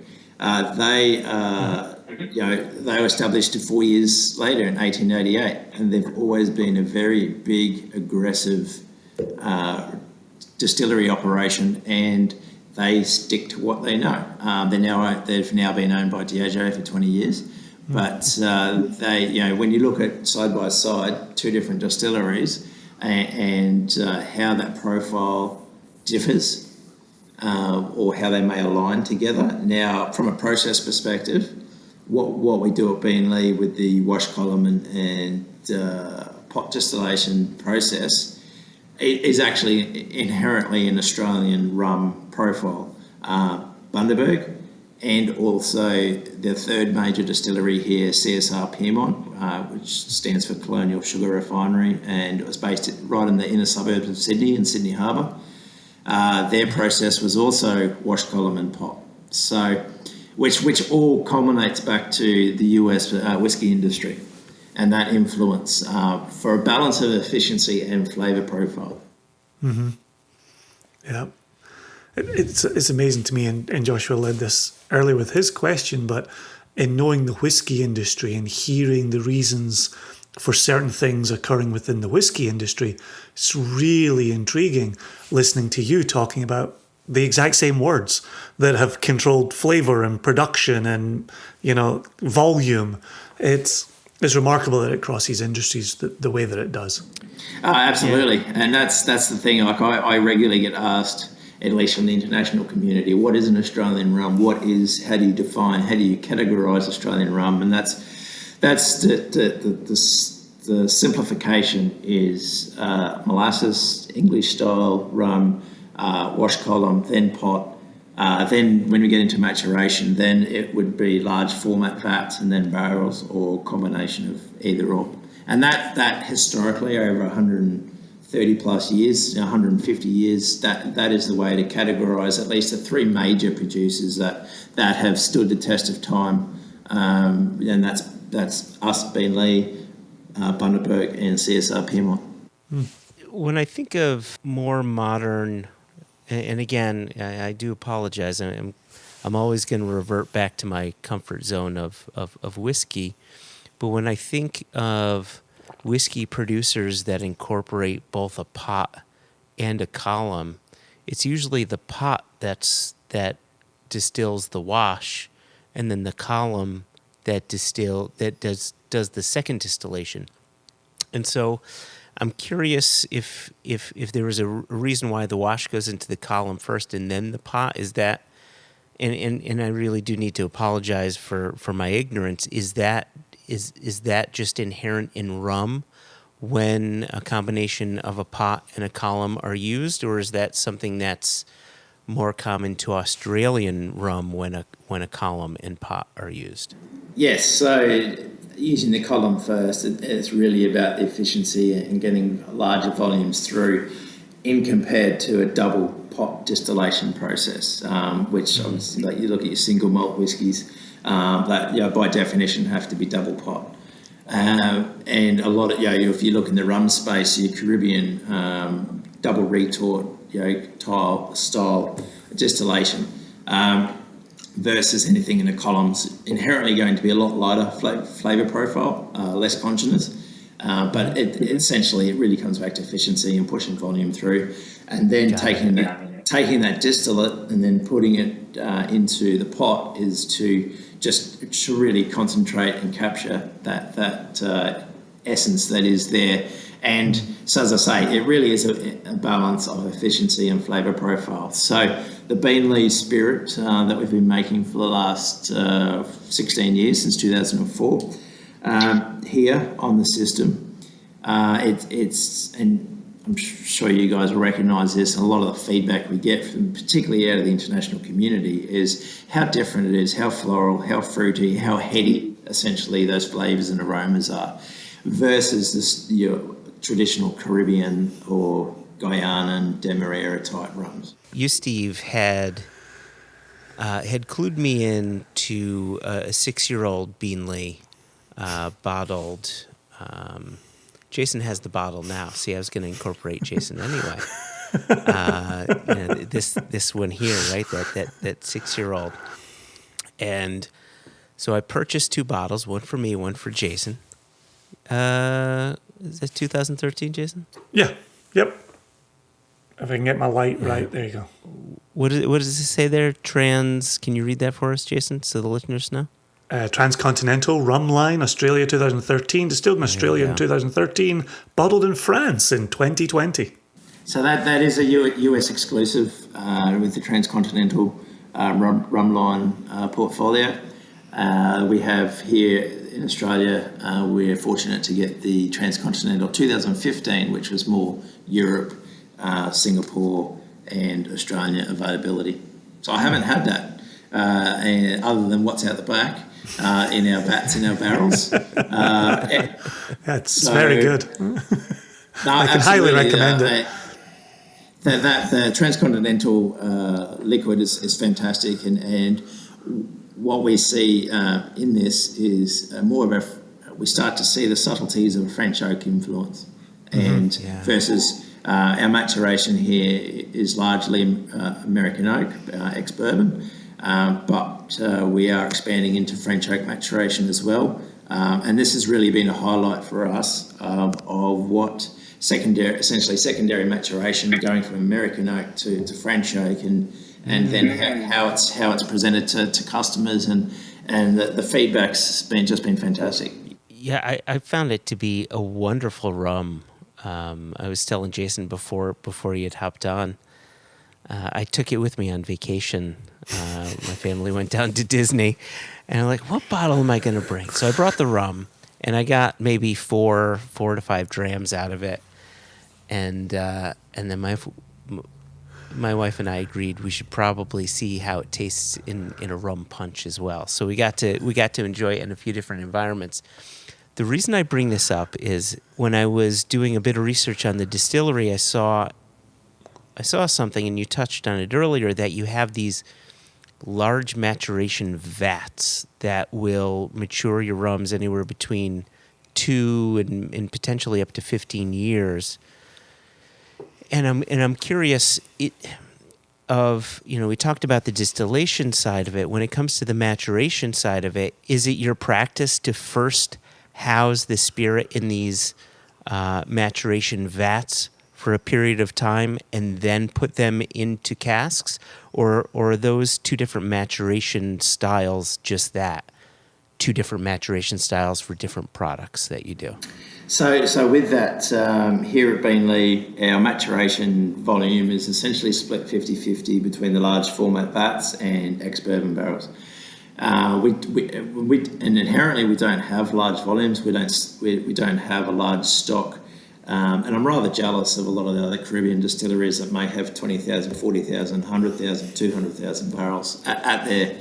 they were established 4 years later in 1888, and they've always been a very big, aggressive distillery operation, and they stick to what they know. They've now been owned by Diageo for 20 years. But when you look at side by side 2 different distilleries and how that profile differs, or how they may align together. Now, from a process perspective, what we do at Beenleigh with the wash column and pot distillation process is actually inherently an Australian rum profile. Bundaberg, and also the third major distillery here, CSR Piedmont, which stands for Colonial Sugar Refinery, and it was based right in the inner suburbs of Sydney, in Sydney Harbour. Their process was also wash column and pot. So, which all culminates back to the US whisky industry and that influence for a balance of efficiency and flavour profile. Mm-hmm. Yeah. It's amazing to me, and Joshua led this earlier with his question, but in knowing the whisky industry and hearing the reasons for certain things occurring within the whisky industry, it's really intriguing listening to you talking about the exact same words that have controlled flavour and production and, volume. It's remarkable that it crosses industries the way that it does. Absolutely. Yeah. And that's the thing. Like I regularly get asked, at least from the international community, what is an Australian rum? How do you categorise Australian rum? And that's the simplification is molasses, English style rum, wash column, then pot, Then when we get into maturation, then it would be large format vats and then barrels or combination of either or. And that historically over 130 plus years, 150 years, that is the way to categorise at least the three major producers that have stood the test of time. And that's us, Beenleigh, Bundaberg and CSR Piedmont. When I think of more modern, and again, I do apologize, I'm always going to revert back to my comfort zone of whiskey, but when I think of whiskey producers that incorporate both a pot and a column, it's usually the pot that distills the wash, and then the column that does the second distillation. And so I'm curious if there was a reason why the wash goes into the column first and then the pot. Is that, and I really do need to apologize for my ignorance, is that just inherent in rum when a combination of a pot and a column are used, or is that something that's more common to Australian rum when a column and pot are used? Yes, so using the column first, it's really about the efficiency and getting larger volumes through in compared to a double pot distillation process, which obviously, like you look at your single malt whiskies, that by definition have to be double pot. And a lot of, if you look in the rum space, your Caribbean double retort, style distillation, versus anything in the columns, inherently going to be a lot lighter flavour profile, less congeners. But it essentially really comes back to efficiency and pushing volume through, and then taking that distillate and then putting it into the pot is to really concentrate and capture that essence that is there. And so, as I say, it really is a balance of efficiency and flavour profile. So the Beenleigh spirit that we've been making for the last 16 years, since 2004, here on the system, it's, and I'm sure you guys will recognise this, and a lot of the feedback we get from, particularly out of the international community, is how different it is, how floral, how fruity, how heady, essentially, those flavours and aromas are, versus your traditional Caribbean or Guyanan, Demerara type rums. You, Steve, had clued me in to a 6-year-old Beenleigh bottled. Jason has the bottle now. See, I was going to incorporate Jason anyway. This one here, right? That 6-year-old. And so I purchased 2 bottles, one for me, one for Jason. Is that 2013, Jason? Yeah. Yep. If I can get my light right, there you go. What does it say there? Can you read that for us, Jason, so the listeners know? Transcontinental Rum Line, Australia 2013, distilled in Australia in 2013, bottled in France in 2020. So that is a US exclusive with the Transcontinental Rum Line portfolio. We have here in Australia, we're fortunate to get the Transcontinental 2015, which was more Europe, Singapore and Australia availability. So I haven't had that, and other than what's out the back in our vats, in our barrels. That's very good. I can highly recommend it. The Transcontinental liquid is fantastic, and what we see in this is more of we start to see the subtleties of a French oak influence, and versus our maturation here is largely American oak, ex-bourbon, but we are expanding into French oak maturation as well, and this has really been a highlight for us of what essentially secondary maturation, going from American oak to French oak, and then how it's presented to customers, and the feedback's been fantastic. Yeah, I found it to be a wonderful rum. I was telling Jason before he had hopped on. I took it with me on vacation. My family went down to Disney, and I'm like, what bottle am I going to bring? So I brought the rum, and I got maybe 4 to 5 drams out of it. And then my wife and I agreed we should probably see how it tastes in a rum punch as well. So we got to enjoy it in a few different environments. The reason I bring this up is when I was doing a bit of research on the distillery, I saw something, and you touched on it earlier, that you have these large maturation vats that will mature your rums anywhere between 2 and potentially up to 15 years. And I'm curious, we talked about the distillation side of it. When it comes to the maturation side of it, is it your practice to first house the spirit in these maturation vats for a period of time and then put them into casks? Or are those two different maturation styles just that? Two different maturation styles for different products that you do? So with that, here at Beenleigh, our maturation volume is essentially split 50-50 between the large format vats and ex-bourbon barrels. And inherently we don't have large volumes. We don't have a large stock. And I'm rather jealous of a lot of the other Caribbean distilleries that may have 20,000, 40,000, 100,000, 200,000 barrels at their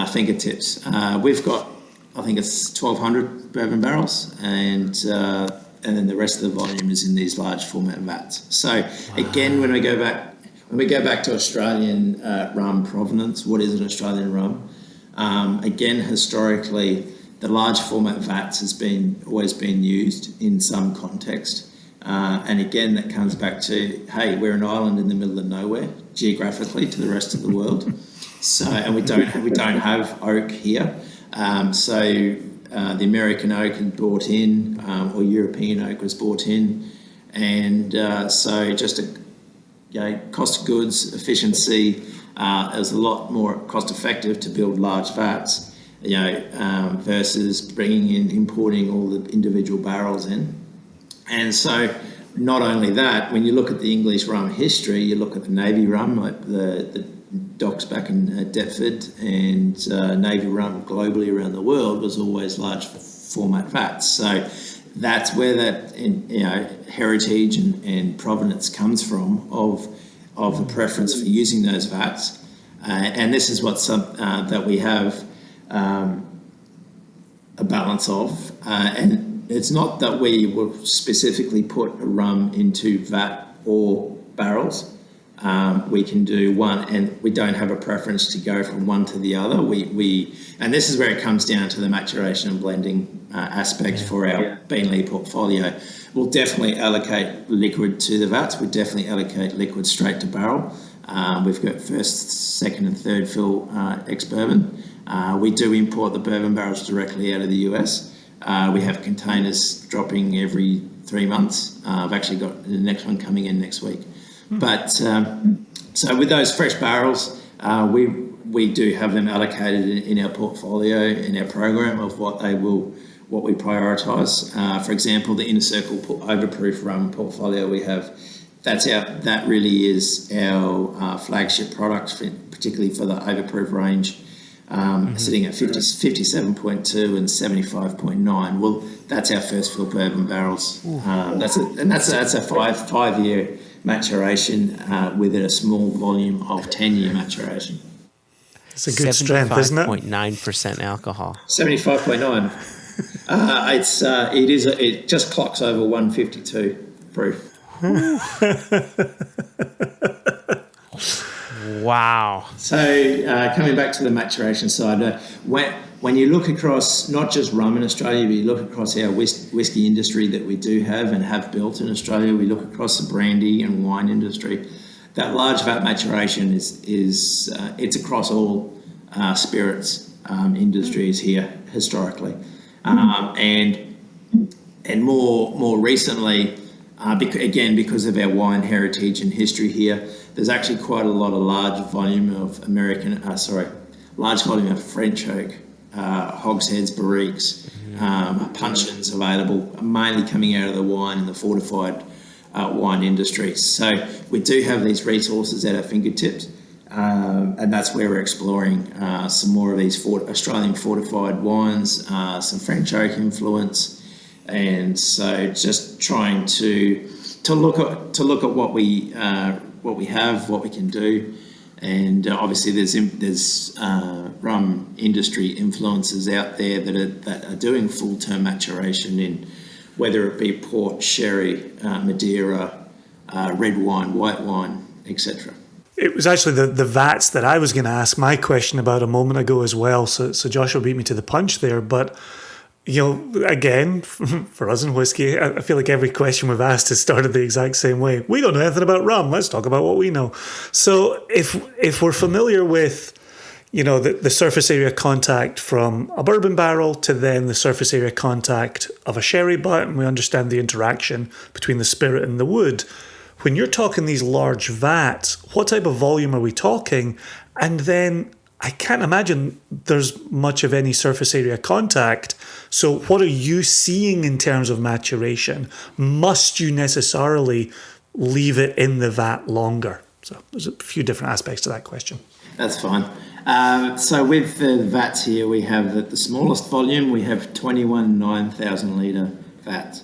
fingertips. We've got, I think it's 1,200 bourbon barrels, and then the rest of the volume is in these large format vats. So again, when we go back to Australian rum provenance, what is an Australian rum? Again, historically, the large format vats has always been used in some context. And again, that comes back to, hey, we're an island in the middle of nowhere, geographically, to the rest of the world. So, and we don't have oak here. So the American oak is brought in, or European oak was brought in. And so just cost of goods, efficiency, it was a lot more cost effective to build large vats, versus importing all the individual barrels in. And so not only that, when you look at the English rum history, you look at the Navy rum, like the docks back in Deptford, and Navy rum globally around the world was always large format vats. So that's where that heritage and provenance comes from of the preference for using those vats. And this is what's that we have a balance of, and it's not that we will specifically put a rum into vat or barrels. We can do one, and we don't have a preference to go from one to the other. And this is where it comes down to the maturation and blending aspect for our Beenleigh portfolio. We'll definitely allocate liquid to the vats. We definitely allocate liquid straight to barrel. We've got first, second, and third fill ex-bourbon. We do import the bourbon barrels directly out of the US. We have containers dropping every 3 months. I've actually got the next one coming in next week. But so with those fresh barrels, we do have them allocated in our portfolio, in our program of what we prioritise. For example, the Inner Circle overproof rum portfolio we have, that really is our flagship product, particularly for the overproof range, sitting at 57.2 and 75.9. Well, that's our first fill bourbon barrels. That's a five-year maturation with a small volume of 10-year maturation. It's a good strength, isn't it? 75.9% alcohol. 75.9. It just clocks over 152 proof. Wow. So coming back to the maturation side, when you look across not just rum in Australia, but you look across our whisky industry that we do have and have built in Australia, we look across the brandy and wine industry, that large vat maturation is it's across all spirits industries here historically. And more recently, because of our wine heritage and history here, there's actually quite a lot of large volume of French oak, hogsheads, barriques, puncheons available, mainly coming out of the wine and the fortified wine industry. So we do have these resources at our fingertips, and that's where we're exploring some more of these Australian fortified wines, some French oak influence. And so just trying to look at what we what we have, what we can do. And obviously there's rum industry influences out there that are doing full-term maturation in whether it be port, sherry, Madeira, red wine, white wine, etc. It was actually the vats that I was going to ask my question about a moment ago as well. So Joshua beat me to the punch there. But, again, for us in whiskey, I feel like every question we've asked has started the exact same way. We don't know anything about rum. Let's talk about what we know. So if we're familiar with, the surface area contact from a bourbon barrel to then the surface area contact of a sherry butt, and we understand the interaction between the spirit and the wood, when you're talking these large vats, what type of volume are we talking? And then I can't imagine there's much of any surface area contact. So what are you seeing in terms of maturation? Must you necessarily leave it in the vat longer? So there's a few different aspects to that question. That's fine. So with the vats here, we have the smallest volume, we have 21 9,000 litre vats.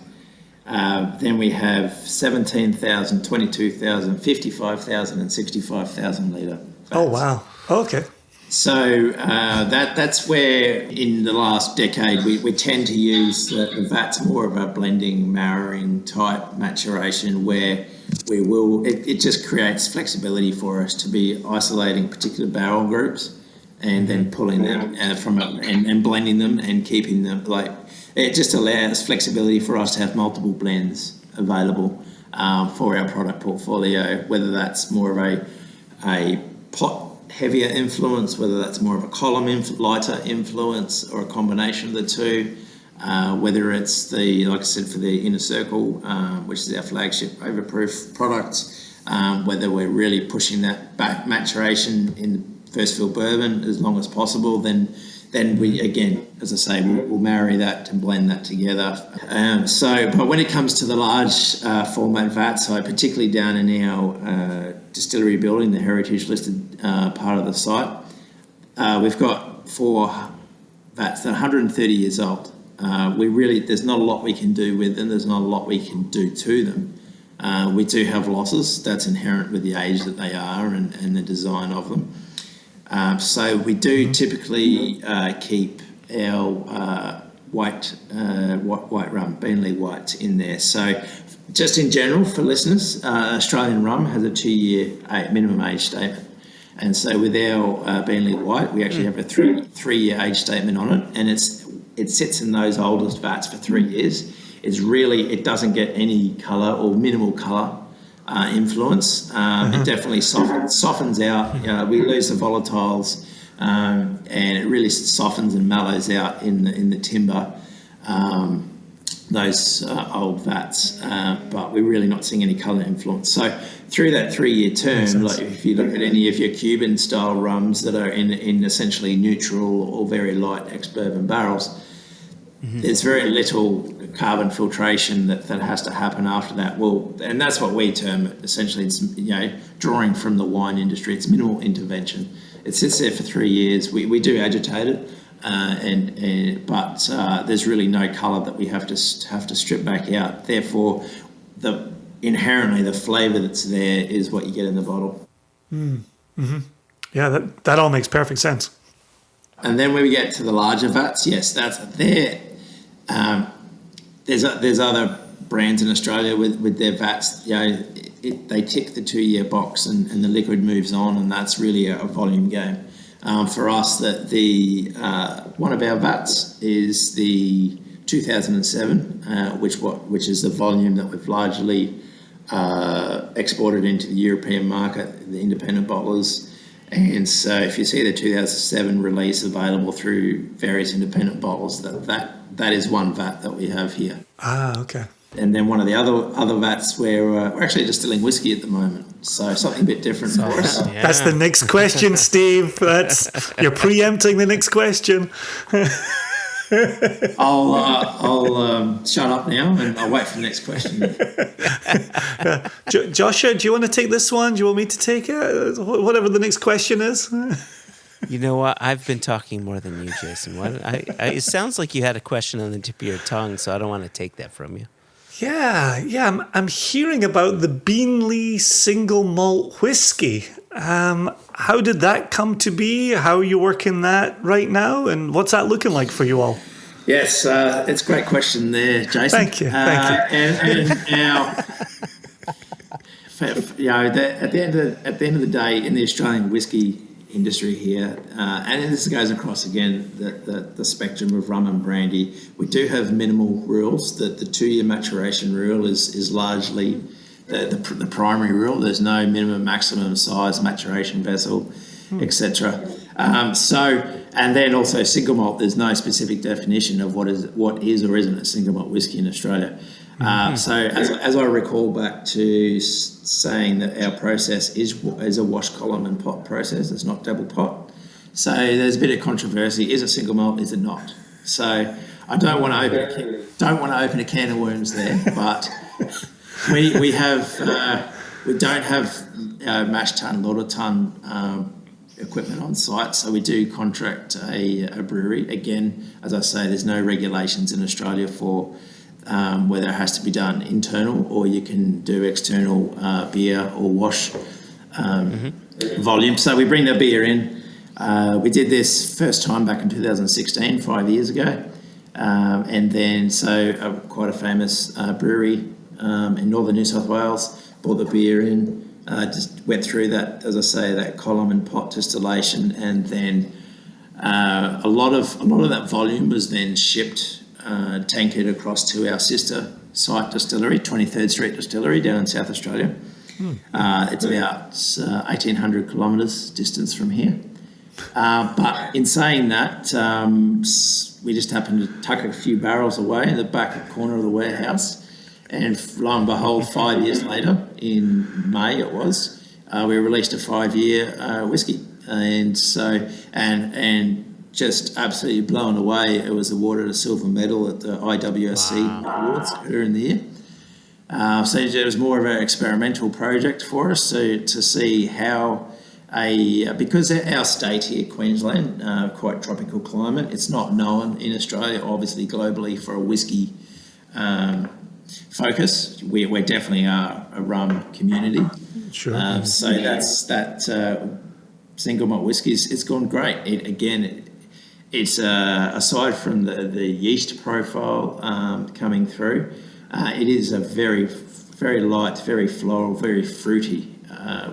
Then we have 17,000, 22,000, 55,000 and 65,000 litre vats. Oh, wow. Okay. So that's where in the last decade we tend to use the vats more of a blending, marrying type maturation where we will, it just creates flexibility for us to be isolating particular barrel groups and then pulling them and blending them and keeping them it just allows flexibility for us to have multiple blends available for our product portfolio, whether that's more of a pot heavier influence, whether that's more of a column lighter influence or a combination of the two, whether it's like I said, for the Inner Circle, which is our flagship overproof product, whether we're really pushing that back maturation in the first fill bourbon as long as possible, then we, again, as I say, we'll marry that and blend that together. But when it comes to the large format vats, so particularly down in our distillery building, the heritage listed part of the site, we've got 4 vats that are 130 years old. There's not a lot we can do with them. There's not a lot we can do to them. We do have losses. That's inherent with the age that they are and the design of them. So we do typically keep our white rum, Beenleigh White, in there. So just in general for listeners, Australian rum has a 2-year minimum age statement. And so with our Beenleigh White, we actually have a three-year age statement on it, and it sits in those oldest vats for 3 years. It doesn't get any colour or minimal colour influence. It definitely softens out. We lose the volatiles, and it really softens and mellows out in the timber. Those old vats, but we're really not seeing any colour influence. So through that 3-year term, like if you look at any of your Cuban style rums that are in essentially neutral or very light ex-bourbon barrels, there's very little carbon filtration that has to happen after that. Well, and that's what we term it. Essentially, it's drawing from the wine industry. It's minimal intervention. It sits there for 3 years. We do agitate it, but there's really no colour that we have to strip back out. Therefore, inherently the flavour that's there is what you get in the bottle. Yeah, that all makes perfect sense. And then when we get to the larger vats, yes, that's there. There's other brands in Australia with their vats. They tick the 2-year box and the liquid moves on, and that's really a volume game. For us, that one of our vats is the 2007, which is the volume that we've largely exported into the European market, the independent bottlers. And so if you see the 2007 release available through various independent bottles, that is one vat that we have here. Okay. And then one of the other vats where we're actually distilling whiskey at the moment, so something a bit different for us. Yeah. That's the next question, Steve. You're preempting the next question. I'll shut up now and I'll wait for the next question. Joshua, do you want to take this one? Do you want me to take it? Whatever the next question is. You know what? I've been talking more than you, Jason. It sounds like you had a question on the tip of your tongue, so I don't want to take that from you. I'm hearing about the Beenleigh single malt whiskey. How did that come to be? How are you working that right now? And what's that looking like for you all? Yes, it's a great question there, Jason. Thank you. And now, at the end of the day, in the Australian whisky industry here, and this goes across again the spectrum of rum and brandy, we do have minimal rules. The 2-year maturation rule is largely the primary rule. There's no minimum, maximum size maturation vessel, etc. And then also single malt. There's no specific definition of what is or isn't a single malt whiskey in Australia. So as I recall back to saying that our process is a wash column and pot process. It's not double pot. So there's a bit of controversy. Is it single malt? Is it not? So I don't want to open a can of worms there, but we don't have mash tun, lauter tun equipment on site, so we do contract a brewery. Again, as I say, there's no regulations in Australia for whether it has to be done internal or you can do external beer or wash volume. So we bring the beer in. We did this first time back in 2016, 5 years ago, and then quite a famous brewery in northern New South Wales brought the beer in. Just went through that, as I say, that column and pot distillation, and then a lot of that volume was then shipped, tankered across to our sister site distillery, 23rd Street Distillery down in South Australia. It's about 1,800 kilometres distance from here. But in saying that, we just happened to tuck a few barrels away in the back corner of the warehouse. And lo and behold, 5 years later, in May it was, we released a 5-year whiskey, and just absolutely blown away. It was awarded a silver medal at the IWSC Awards earlier in the year. So it was more of an experimental project for us to see how because our state here, Queensland, quite tropical climate. It's not known in Australia, obviously globally, for a whiskey focus. We definitely are a rum community. Sure. So that single malt whiskey, it's gone great. It's aside from the yeast profile coming through, it is a very, very light, very floral, very fruity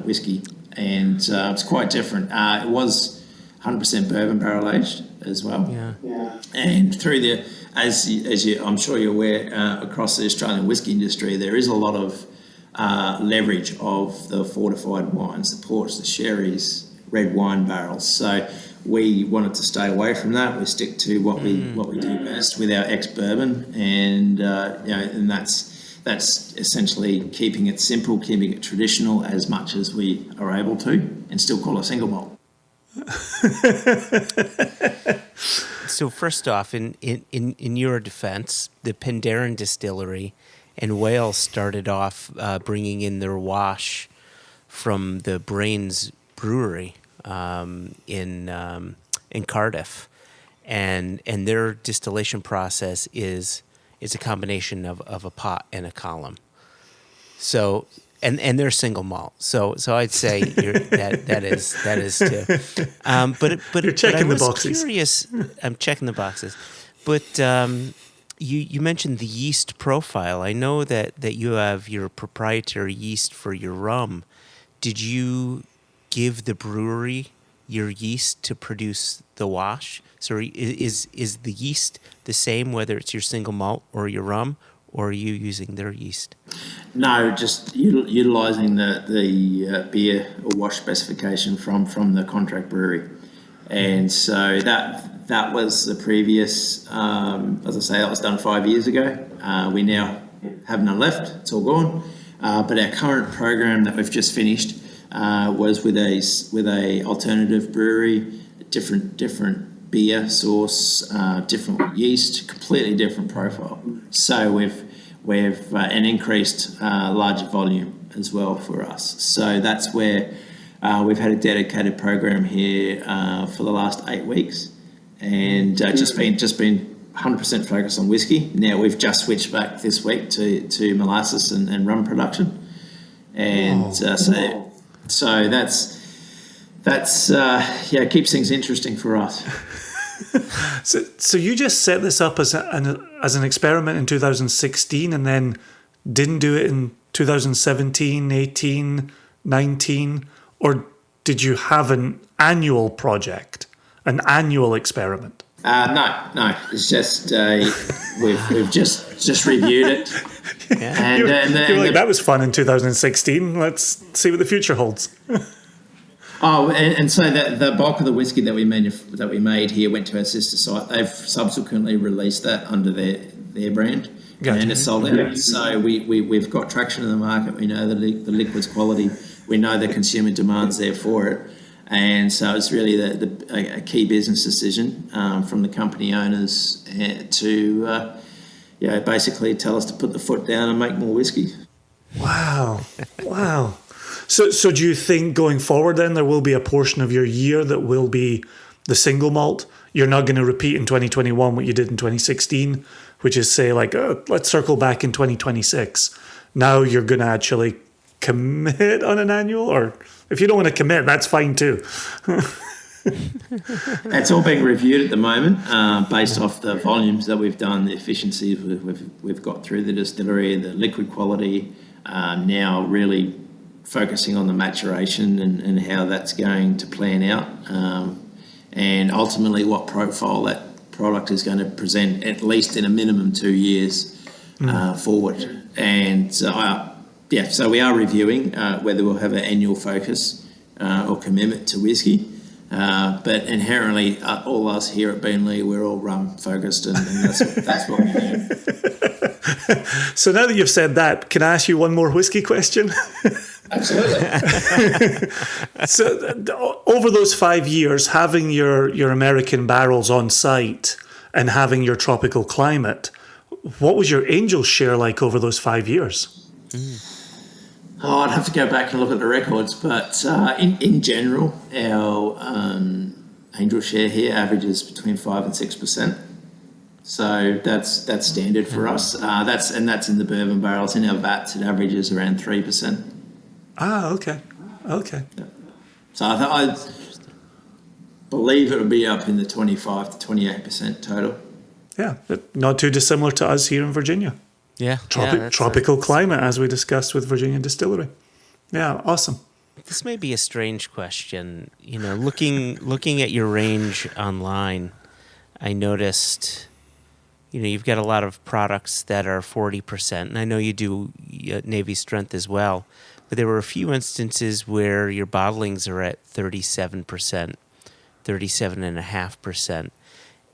whiskey, and it's quite different. It was 100% bourbon barrel aged as well. Yeah. And through the as you, I'm sure you're aware, across the Australian whisky industry, there is a lot of leverage of the fortified wines, the ports, the sherries, red wine barrels. So we wanted to stay away from that. We stick to what we do best with our ex-bourbon, and and that's essentially keeping it simple, keeping it traditional as much as we are able to, and still call it single malt. So first off, in your defense, the Penderyn Distillery in Wales started off bringing in their wash from the Brains Brewery in Cardiff, and their distillation process is a combination of a pot and a column. So. And they're single malt, so I'd say that is too. But you're checking the boxes. Curious, I'm checking the boxes. But you mentioned the yeast profile. I know that you have your proprietary yeast for your rum. Did you give the brewery your yeast to produce the wash? So is the yeast the same whether it's your single malt or your rum? Or are you using their yeast? No, just utilising the beer or wash specification from the contract brewery. And so that was the previous, as I say, that was done 5 years ago. We now have none left. It's all gone. But our current program that we've just finished was with a alternative brewery, different beer source, different yeast, completely different profile. So we've an increased larger volume as well for us. So that's where we've had a dedicated program here for the last 8 weeks, and just been 100% focused on whiskey. Now we've just switched back this week to molasses and rum production, and so that's keeps things interesting for us. So you just set this up as an experiment in 2016 and then didn't do it in 2017, 18, 19, or did you have an annual project, an annual experiment? No. It's just we've just reviewed it. Yeah. You're like, that was fun in 2016. Let's see what the future holds. And so the bulk of the whiskey that we made here went to our sister site. They've subsequently released that under their brand, gotcha. And it's sold out. So we've got traction in the market. We know the liquid's quality. We know the consumer demand's there for it, and so it's really a key business decision from the company owners to basically tell us to put the foot down and make more whiskey. Wow. So do you think going forward then there will be a portion of your year that will be the single malt? You're not going to repeat in 2021 what you did in 2016, which is say like, let's circle back in 2026. Now you're going to actually commit on an annual, or if you don't want to commit, that's fine too. It's all being reviewed at the moment based off the volumes that we've done, the efficiencies we've got through the distillery, the liquid quality, now really focusing on the maturation and how that's going to plan out, and ultimately what profile that product is going to present, at least in a minimum 2 years forward. And so we are reviewing whether we'll have an annual focus or commitment to whiskey. But inherently, all us here at Beenleigh, we're all rum focused, and that's what we do. So now that you've said that, can I ask you one more whiskey question? Absolutely. So over those 5 years, having your American barrels on site and having your tropical climate, what was your angel share like over those 5 years? I'd have to go back and look at the records, but in general, our angel share here averages between 5 and 6%. So that's standard for us. That's in the bourbon barrels. In our vats, it averages around 3%. Ah, okay. So I believe it would be up in the 25 to 28% total. Yeah, but not too dissimilar to us here in Virginia. Yeah. Tropical climate, as we discussed with Virginia Distillery. Yeah, awesome. This may be a strange question. Looking at your range online, I noticed, you've got a lot of products that are 40%, and I know you do Navy Strength as well. But there were a few instances where your bottlings are at 37%, 37.5%.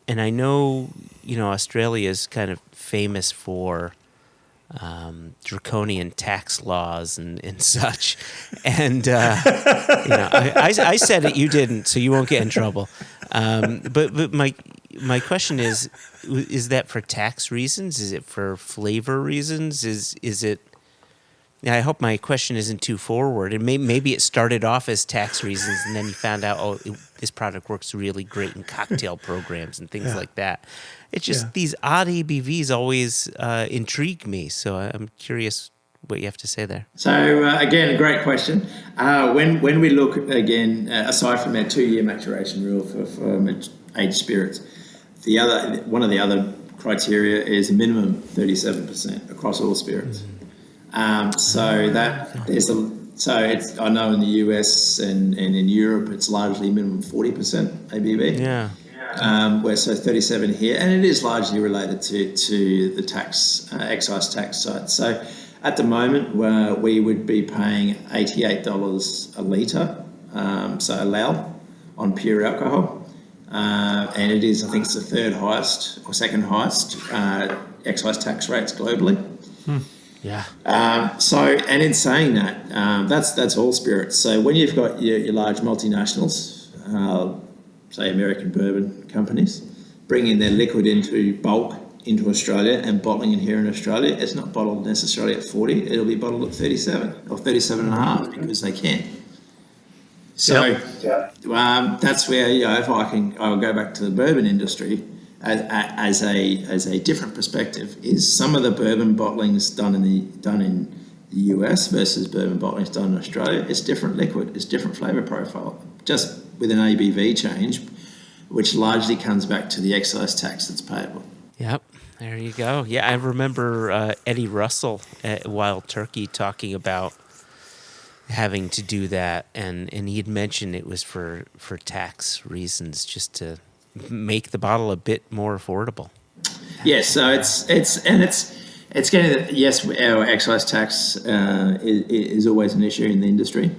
And I know, Australia is kind of famous for draconian tax laws and such. And, I said it, you didn't, so you won't get in trouble. But my question is that for tax reasons? Is it for flavor reasons? Is it... I hope my question isn't too forward. And maybe it started off as tax reasons, and then you found out, this product works really great in cocktail programs and things like that. It's just these odd ABVs always intrigue me. So I'm curious what you have to say there. So again, a great question. When we look again, aside from our 2-year maturation rule for aged spirits, one of the other criteria is a minimum 37% across all spirits. I know in the US and in Europe it's largely minimum 40% ABV. Yeah. Where 37 here, and it is largely related to the tax excise tax side. So at the moment we would be paying $88 a litre, so allow on pure alcohol, and it is, I think it's the third highest or second highest excise tax rates globally. Yeah. And in saying that, that's all spirits. So when you've got your large multinationals, say American bourbon companies, bringing their liquid into bulk into Australia and bottling it here in Australia, it's not bottled necessarily at 40. It'll be bottled at 37 or 37.5 because they can. So that's where, if I'll go back to the bourbon industry. as a different perspective is some of the bourbon bottlings done in the US versus bourbon bottlings done in Australia. It's different liquid, it's different flavour profile, just with an ABV change, which largely comes back to the excise tax that's payable. Yep, there you go. Yeah, I remember Eddie Russell at Wild Turkey talking about having to do that, and he had mentioned it was for tax reasons, just to make the bottle a bit more affordable. Yes, so it's getting, yes, our excise tax is always an issue in the industry.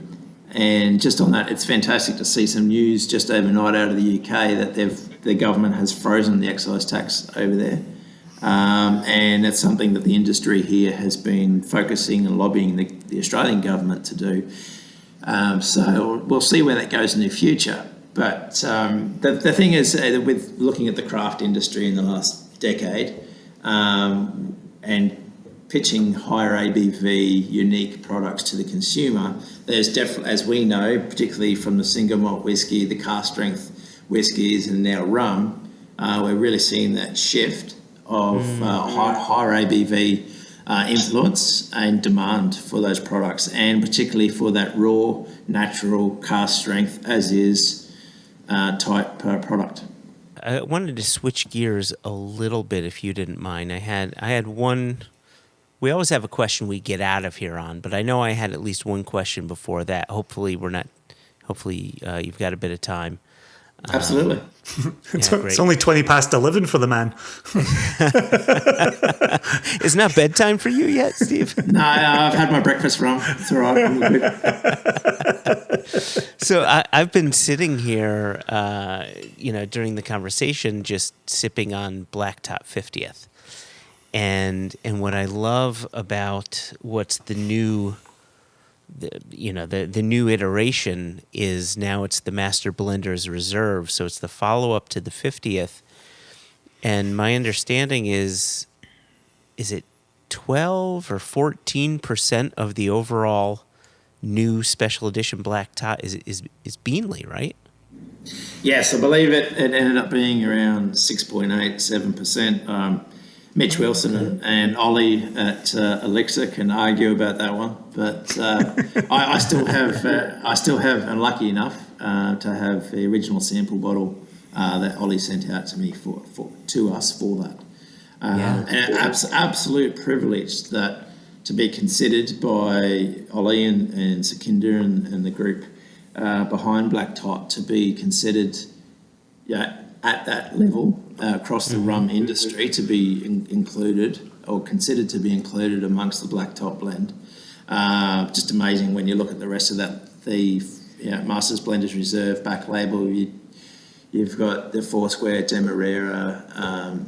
And just on that, it's fantastic to see some news just overnight out of the UK that the government has frozen the excise tax over there. And it's something that the industry here has been focusing and lobbying the Australian government to do. So we'll see where that goes in the future. But the thing is, with looking at the craft industry in the last decade and pitching higher ABV unique products to the consumer, there's definitely, as we know, particularly from the single malt whiskey, the cask strength whiskies, and now rum, we're really seeing that shift of higher ABV influence and demand for those products, and particularly for that raw, natural cask strength as is type product. I wanted to switch gears a little bit, if you didn't mind. I had one. We always have a question we get out of here on, but I know I had at least one question before that. Hopefully you've got a bit of time. Absolutely. It's only 20 past 11 for the man. Isn't that bedtime for you yet, Steve? No, I've had my breakfast rum. It's all right. I'm good. So I've been sitting here, during the conversation, just sipping on Blacktop 50th. And what I love about what's the new iteration is now it's the Master Blender's Reserve, so it's the follow-up to the 50th. And my understanding is it 12 or 14% of the overall new special edition Black Top is Beenleigh, right? Yes, I believe it ended up being around 6.8, 7%. Mitch Wilson and Ollie at Elixir can argue about that one, but I still have, I'm lucky enough to have the original sample bottle that Ollie sent out to me to us for that. And absolute privilege that to be considered by Ollie and Sukhinder and the group behind Black Top to be considered, at that level across the rum industry, to be included or considered to be included amongst the Black Top blend. Just amazing when you look at the rest of that. The Masters Blenders Reserve back label, you've got the Foursquare, Demerara,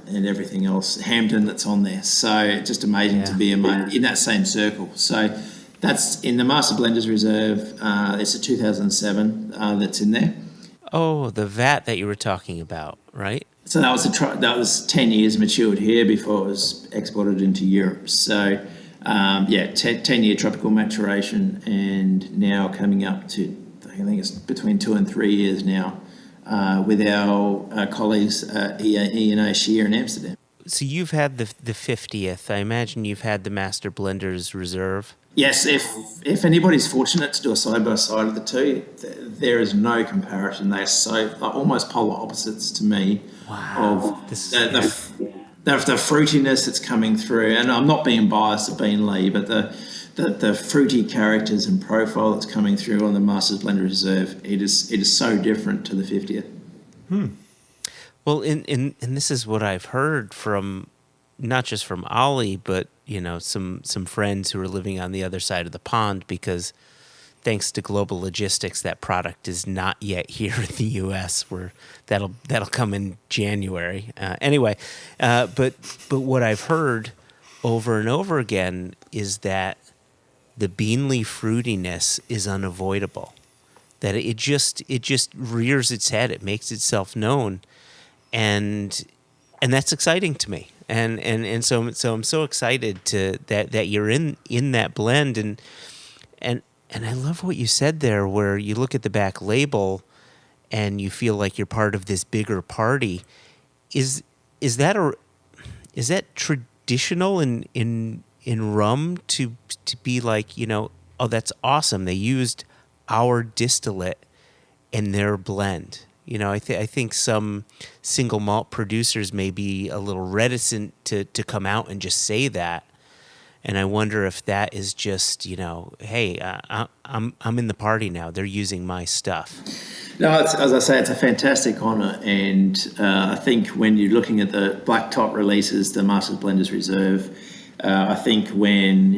and everything else, Hampton that's on there. So just amazing to be in that same circle. So that's in the Master Blenders Reserve. It's a 2007 that's in there. Oh, the vat that you were talking about, right? So that was 10 years matured here before it was exported into Europe. So, 10-year tropical maturation, and now coming up to, I think it's between 2 and 3 years now, with our colleagues at E&A Shear in Amsterdam. So you've had the 50th. I imagine you've had the Master Blenders Reserve. Yes, if anybody's fortunate to do a side-by-side of the two, there is no comparison. They are so almost polar opposites to me. Wow. Of the fruitiness that's coming through. And I'm not being biased to Beenleigh, but the fruity characters and profile that's coming through on the Masters Blender Reserve, it is so different to the 50th. Well, and this is what I've heard from, not just from Ollie, but some friends who are living on the other side of the pond, because thanks to global logistics, that product is not yet here in the U.S. Where that'll come in January. But what I've heard over and over again is that the Beenleigh fruitiness is unavoidable. That it just rears its head. It makes itself known, and that's exciting to me. And so I'm so excited that you're in that blend, and I love what you said there, where you look at the back label and you feel like you're part of this bigger party. Is is that traditional in rum to be like, oh, that's awesome. They used our distillate in their blend. I think some single malt producers may be a little reticent to come out and just say that. And I wonder if that is just, hey, I'm in the party now. They're using my stuff. No, as I say, it's a fantastic honour, and I think when you're looking at the black top releases, the Masters Blenders Reserve, I think when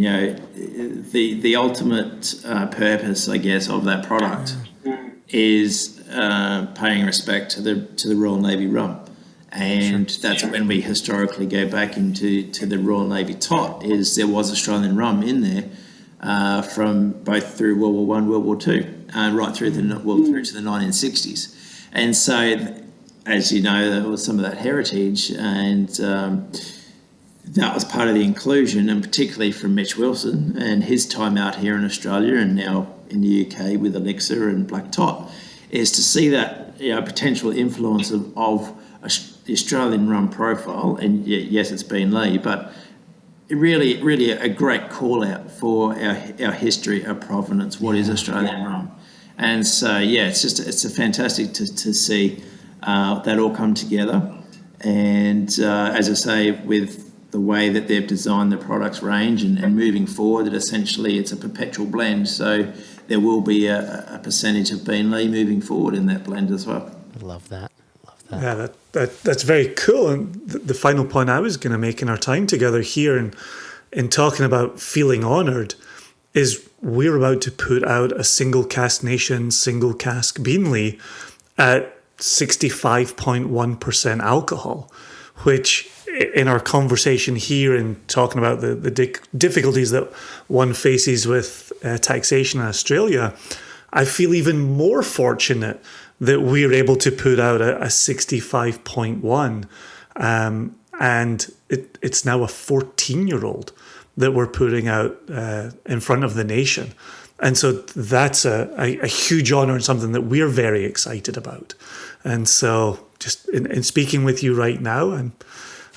the ultimate purpose, I guess, of that product is paying respect to the Royal Navy rum, and that's when we historically go back to the Royal Navy tot. Is there was Australian rum in there from both through World War One, World War Two. Right through to the 1960s. And so, as you know, there was some of that heritage, and that was part of the inclusion, and particularly from Mitch Wilson and his time out here in Australia and now in the UK with Elixir and Black Tot, is to see that potential influence of the Australian rum profile. And yes, it's Beenleigh, but really a great call out for our history, our provenance, what is Australian rum. And so, it's a fantastic to see that all come together. And as I say, with the way that they've designed the products range and moving forward, that essentially it's a perpetual blend. So there will be a percentage of Beenleigh moving forward in that blend as well. I love that. Yeah, that's very cool. And the final point I was going to make in our time together here and in talking about feeling honoured is we're about to put out a Single Cask Nation, Single Cask Beenleigh at 65.1% alcohol, which in our conversation here and talking about the difficulties that one faces with taxation in Australia, I feel even more fortunate that we're able to put out a 65.1, and it's now a 14-year-old that we're putting out in front of the nation. And so that's a huge honour and something that we're very excited about. And so just in speaking with you right now, and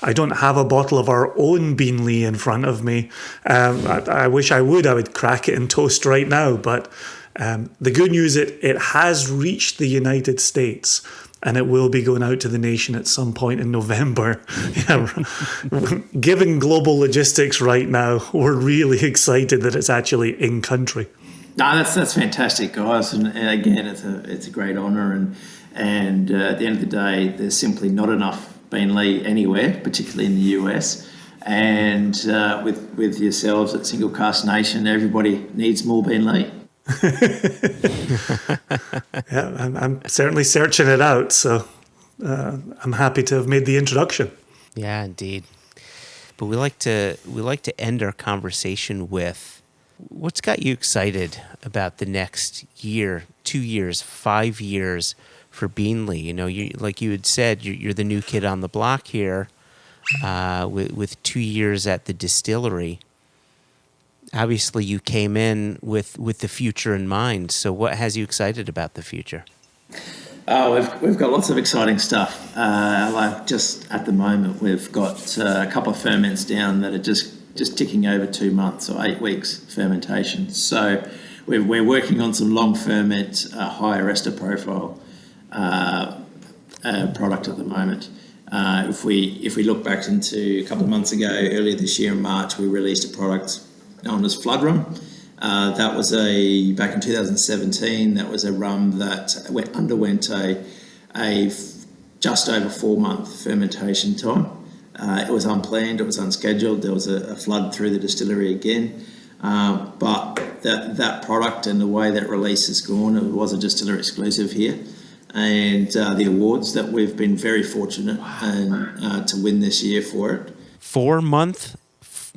I don't have a bottle of our own Beenleigh in front of me. I wish I would crack it and toast right now, but the good news is it has reached the United States, and it will be going out to the nation at some point in November. Given global logistics right now, we're really excited that it's actually in country. No, that's fantastic, guys, and again, it's a great honour, and at the end of the day, there's simply not enough Beenleigh anywhere, particularly in the US. And with yourselves at Single Cask Nation, everybody needs more Beenleigh. Yeah, I'm certainly searching it out, so I'm happy to have made the introduction. Yeah, indeed. But we like to end our conversation with what's got you excited about the next year, 2 years, 5 years for Beenleigh. Like you had said, you're the new kid on the block here, with 2 years at the distillery. Obviously, you came in with the future in mind. So what has you excited about the future? Oh, we've got lots of exciting stuff. Like just at the moment, we've got a couple of ferments down that are just ticking over 2 months or 8 weeks fermentation. So we're working on some long ferment, higher ester profile product at the moment. If we look back into a couple of months ago, earlier this year in March, we released a product known as Flood Rum. That was back in 2017. That was a rum that underwent a just over 4 month fermentation time. It was unplanned. It was unscheduled. There was a flood through the distillery again. But that product and the way that release has gone, it was a distiller exclusive here. And the awards that we've been very fortunate to win this year for it. 4 month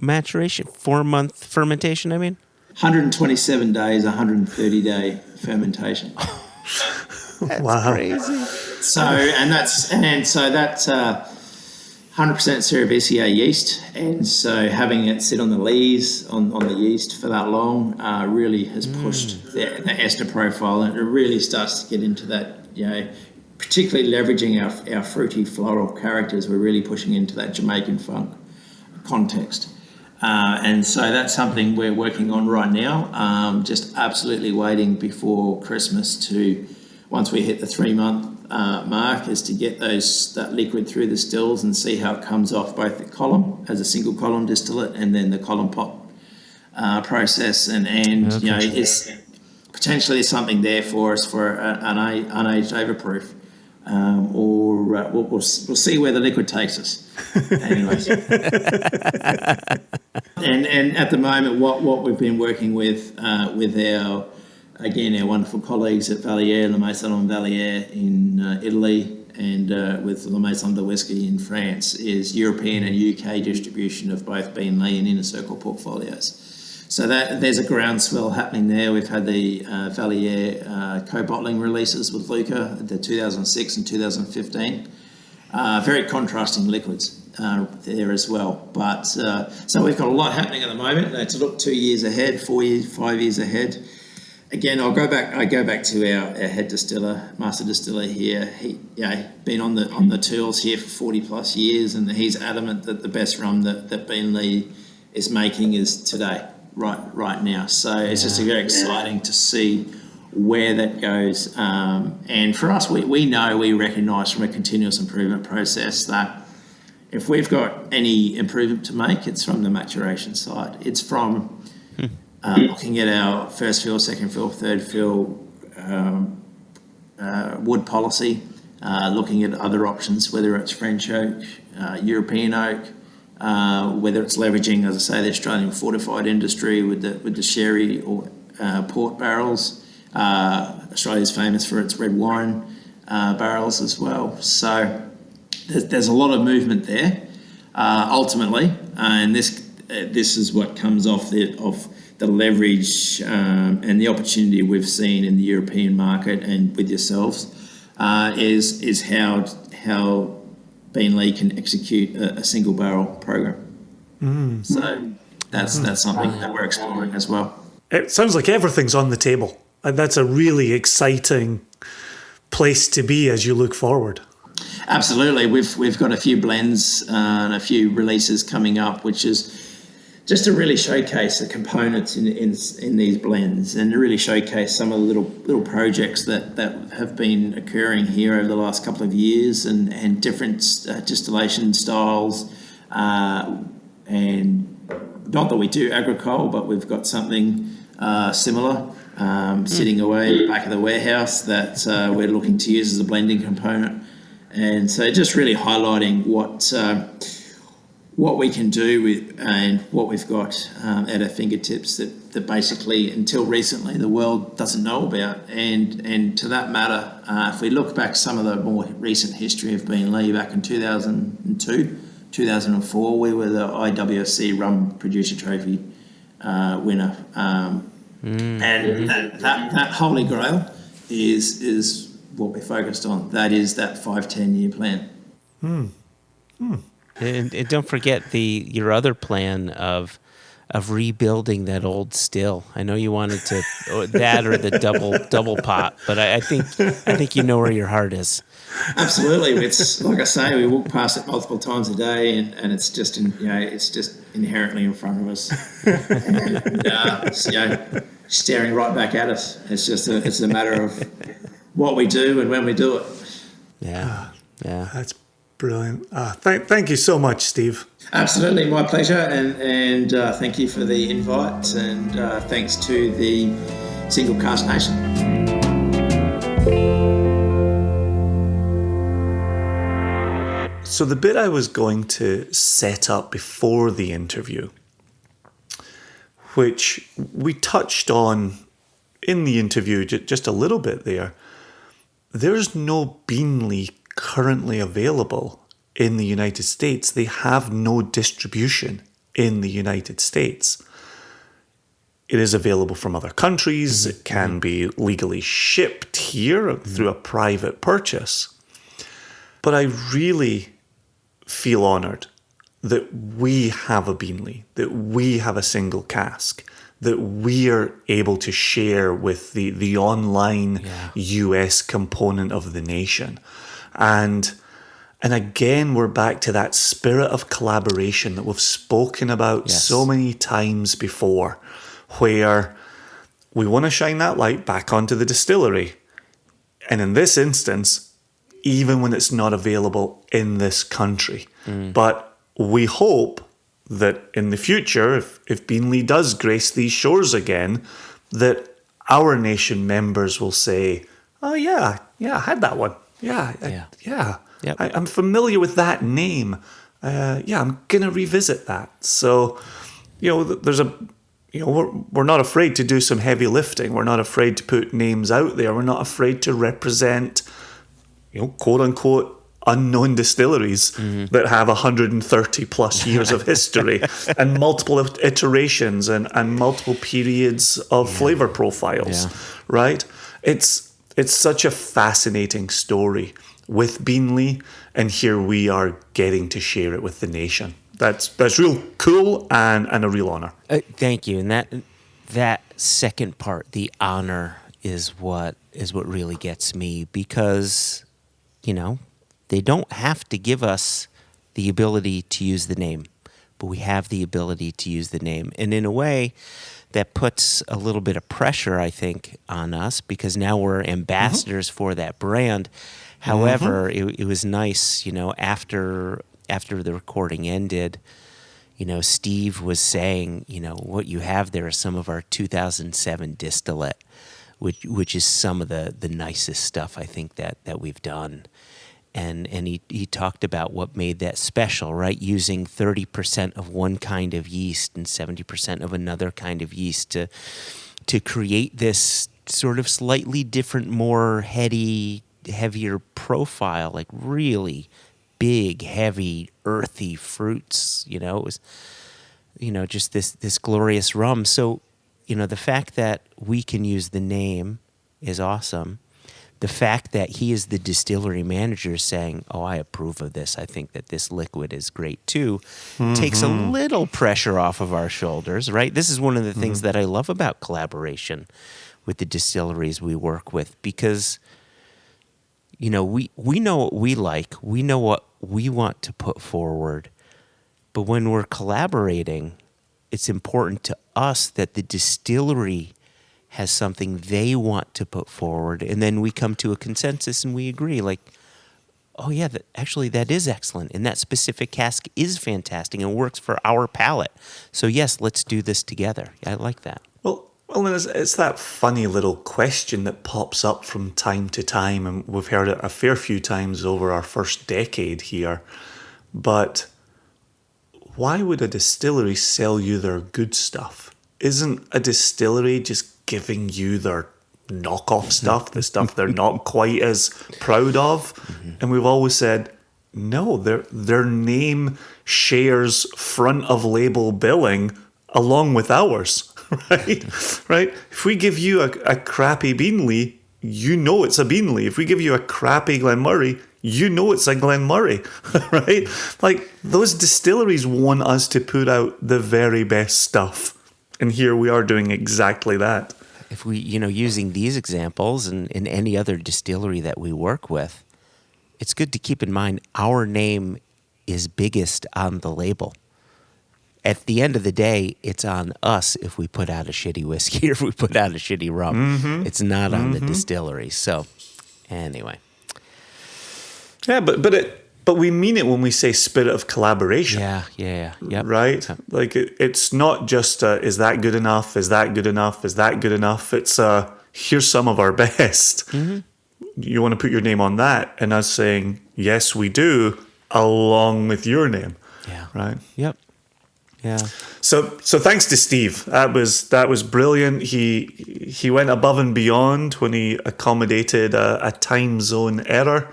maturation, 4 month fermentation, I mean? 127 days, 130-day fermentation. That's wow. Crazy. So that's 100% Cerevisiae yeast, and so having it sit on the lees on the yeast for that long really has pushed the ester profile, and it really starts to get into that particularly leveraging our fruity floral characters. We're really pushing into that Jamaican funk context. And so that's something we're working on right now, just absolutely waiting before Christmas to, once we hit the 3-month mark, is to get that liquid through the stills and see how it comes off both the column as a single column distillate and then the column pot process. And you know, it's potentially something there for us for an unaged overproof. Or we'll see where the liquid takes us. Anyways. and at the moment, what we've been working with our wonderful colleagues at Valliere, La Maison and Valliere in Italy, and with La Maison de Whisky in France, is European and UK distribution of both Beenleigh and Inner Circle portfolios. So that there's a groundswell happening there. We've had the Valliere co-bottling releases with Luca, the 2006 and 2015. Very contrasting liquids there as well. But so we've got a lot happening at the moment. To look 2 years ahead, 4 years, 5 years ahead. Again, I go back to our head distiller, master distiller here. He, been on the tools here for 40 plus years, and he's adamant that the best rum that Beenleigh is making is today. Right now. So it's just very exciting to see where that goes. And for us, we recognise from a continuous improvement process that if we've got any improvement to make, it's from the maturation side. It's from looking at our first fill, second fill, third fill wood policy, looking at other options, whether it's French oak, European oak, whether it's leveraging, as I say, the Australian fortified industry with the sherry or port barrels. Australia's famous for its red wine barrels as well. So there's a lot of movement there. Ultimately, and this is what comes off the leverage and the opportunity we've seen in the European market and with yourselves is how Beenleigh can execute a single barrel program. So that's something that we're exploring as well. It sounds like everything's on the table. And that's a really exciting place to be as you look forward. Absolutely. We've got a few blends and a few releases coming up, which is just to really showcase the components in these blends and to really showcase some of the little projects that have been occurring here over the last couple of years and different distillation styles. And not that we do agricole, but we've got something similar sitting away in the back of the warehouse that we're looking to use as a blending component. And so just really highlighting what we can do with and what we've got at our fingertips that basically until recently the world doesn't know about. And to that matter, if we look back some of the more recent history of Beenleigh, back in 2002, 2004, we were the IWC Rum Producer Trophy winner. And that holy grail is what we're focused on. That is that 5-10 year plan. And don't forget your other plan of rebuilding that old still. I know you wanted to that or the double pot, but I think you know where your heart is. Absolutely, it's like I say, we walk past it multiple times a day, and it's just it's just inherently in front of us, and staring right back at us. It's a matter of what we do and when we do it. Yeah. That's brilliant. Thank you so much, Steve. Absolutely, my pleasure, and thank you for the invite, and thanks to the Single Cask Nation. So the bit I was going to set up before the interview, which we touched on in the interview just a little bit there's no Beenleigh currently available in the United States. They have no distribution in the United States. It is available from other countries. It can be legally shipped here through a private purchase. But I really feel honoured that we have a Beenleigh, that we have a single cask that we are able to share with the online US component of the nation. And again, we're back to that spirit of collaboration that we've spoken about so many times before, where we want to shine that light back onto the distillery. And in this instance, even when it's not available in this country. But we hope that in the future, if Beenleigh does grace these shores again, that our nation members will say, oh yeah, I had that one. Yep. I'm familiar with that name. I'm going to revisit that. So, we're not afraid to do some heavy lifting. We're not afraid to put names out there. We're not afraid to represent, quote unquote, unknown distilleries that have 130 plus years of history and multiple iterations and multiple periods of flavor profiles, right? It's such a fascinating story with Beenleigh, and here we are getting to share it with the nation. That's real cool and a real honor. Thank you. And that second part, the honor, is what really gets me, because, they don't have to give us the ability to use the name, but we have the ability to use the name. And in a way, that puts a little bit of pressure, I think, on us, because now we're ambassadors for that brand. However, it was nice, after the recording ended, Steve was saying, what you have there is some of our 2007 distillate, which is some of the nicest stuff I think that we've done. And he talked about what made that special, right? Using 30% of one kind of yeast and 70% of another kind of yeast to create this sort of slightly different, more heavier profile, like really big, heavy, earthy fruits. It was, just this glorious rum. So, the fact that we can use the name is awesome. The fact that he is the distillery manager saying, oh, I approve of this, I think that this liquid is great too, takes a little pressure off of our shoulders, right? This is one of the things that I love about collaboration with the distilleries we work with, because, we know what we like, we know what we want to put forward, but when we're collaborating, it's important to us that the distillery has something they want to put forward, and then we come to a consensus and we agree, like, oh yeah, that is excellent, and that specific cask is fantastic and works for our palate. So yes, let's do this together. I like that. Well, it's that funny little question that pops up from time to time, and we've heard it a fair few times over our first decade here. But why would a distillery sell you their good stuff? Isn't a distillery just giving you their knockoff stuff, the stuff they're not quite as proud of? And we've always said, no, their name shares front of label billing along with ours, right? Right? If we give you a crappy Beenleigh, it's a Beenleigh. If we give you a crappy Glenmurray, it's a Glenmurray, right? Like, those distilleries want us to put out the very best stuff. And here we are doing exactly that. If we, using these examples and in any other distillery that we work with, it's good to keep in mind our name is biggest on the label. At the end of the day, it's on us if we put out a shitty whiskey or if we put out a shitty rum. It's not on the distillery. So, anyway. Yeah, but we mean it when we say spirit of collaboration. Yeah. Yep. Right? Like, it's not just, is that good enough? Is that good enough? Is that good enough? It's, here's some of our best. You want to put your name on that? And us saying, yes, we do, along with your name. Yeah. Right? Yep. Yeah. So thanks to Steve. That was brilliant. He went above and beyond when he accommodated a time zone error.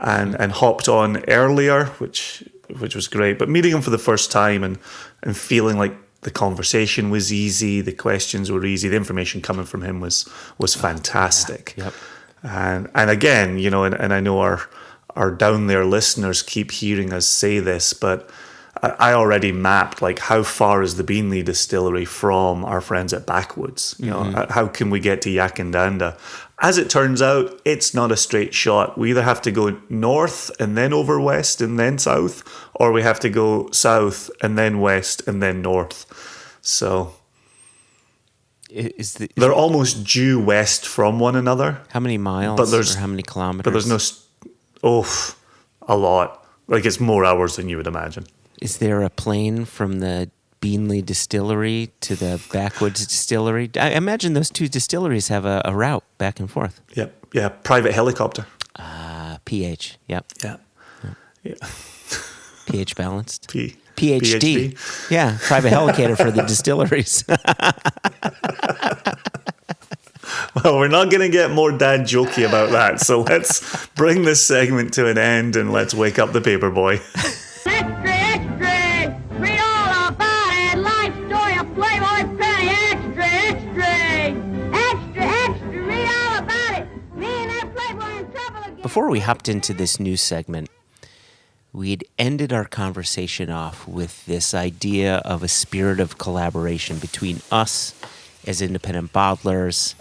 And hopped on earlier, which was great. But meeting him for the first time and feeling like the conversation was easy, the questions were easy, the information coming from him was fantastic. Yep. And again, and I know our down there listeners keep hearing us say this, but I already mapped like how far is the Beenleigh Distillery from our friends at Backwoods. You know, how can we get to Yakandanda? As it turns out, it's not a straight shot. We either have to go north and then over west and then south, or we have to go south and then west and then north. So they're almost due west from one another. How many miles? But there's or how many kilometers? But there's a lot. Like it's more hours than you would imagine. Is there a plane from the Beenleigh Distillery to the Backwoods Distillery? I imagine those two distilleries have a route back and forth. Yep. Yeah. Private helicopter. PH. Yep. Yeah. pH balanced. PhD. Yeah. Private helicopter for the distilleries. Well, we're not going to get more dad jokey about that. So let's bring this segment to an end and let's wake up the paper boy. Extra, extra! Read all about it! Life story of Playboy Penny! Extra, extra! Extra, extra! Read all about it! Me and that Playboy in trouble again! Before we hopped into this new segment, we'd ended our conversation off with this idea of a spirit of collaboration between us as independent bottlers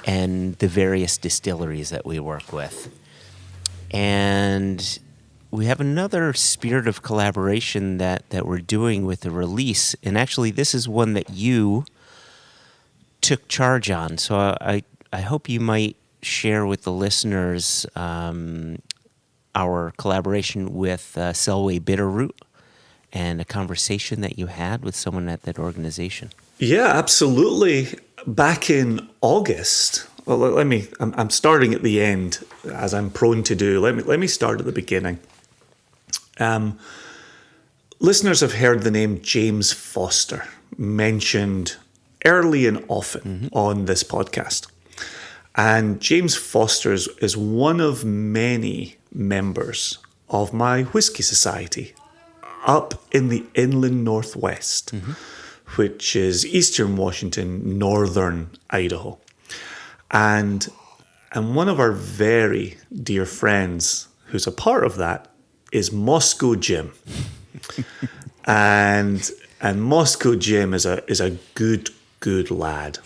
and the various distilleries that we work with. And we have another spirit of collaboration that we're doing with the release. And actually, this is one that you took charge on. So I hope you might share with the listeners our collaboration with Selway Bitterroot and a conversation that you had with someone at that organization. Yeah, absolutely. Back in August, well, I'm starting at the end, as I'm prone to do. Let me start at the beginning. Listeners have heard the name James Foster mentioned early and often on this podcast. And James Foster is one of many members of my Whisky Society up in the inland northwest, which is eastern Washington, northern Idaho. And one of our very dear friends who's a part of that is Moscow Jim. and Moscow Jim is a good lad.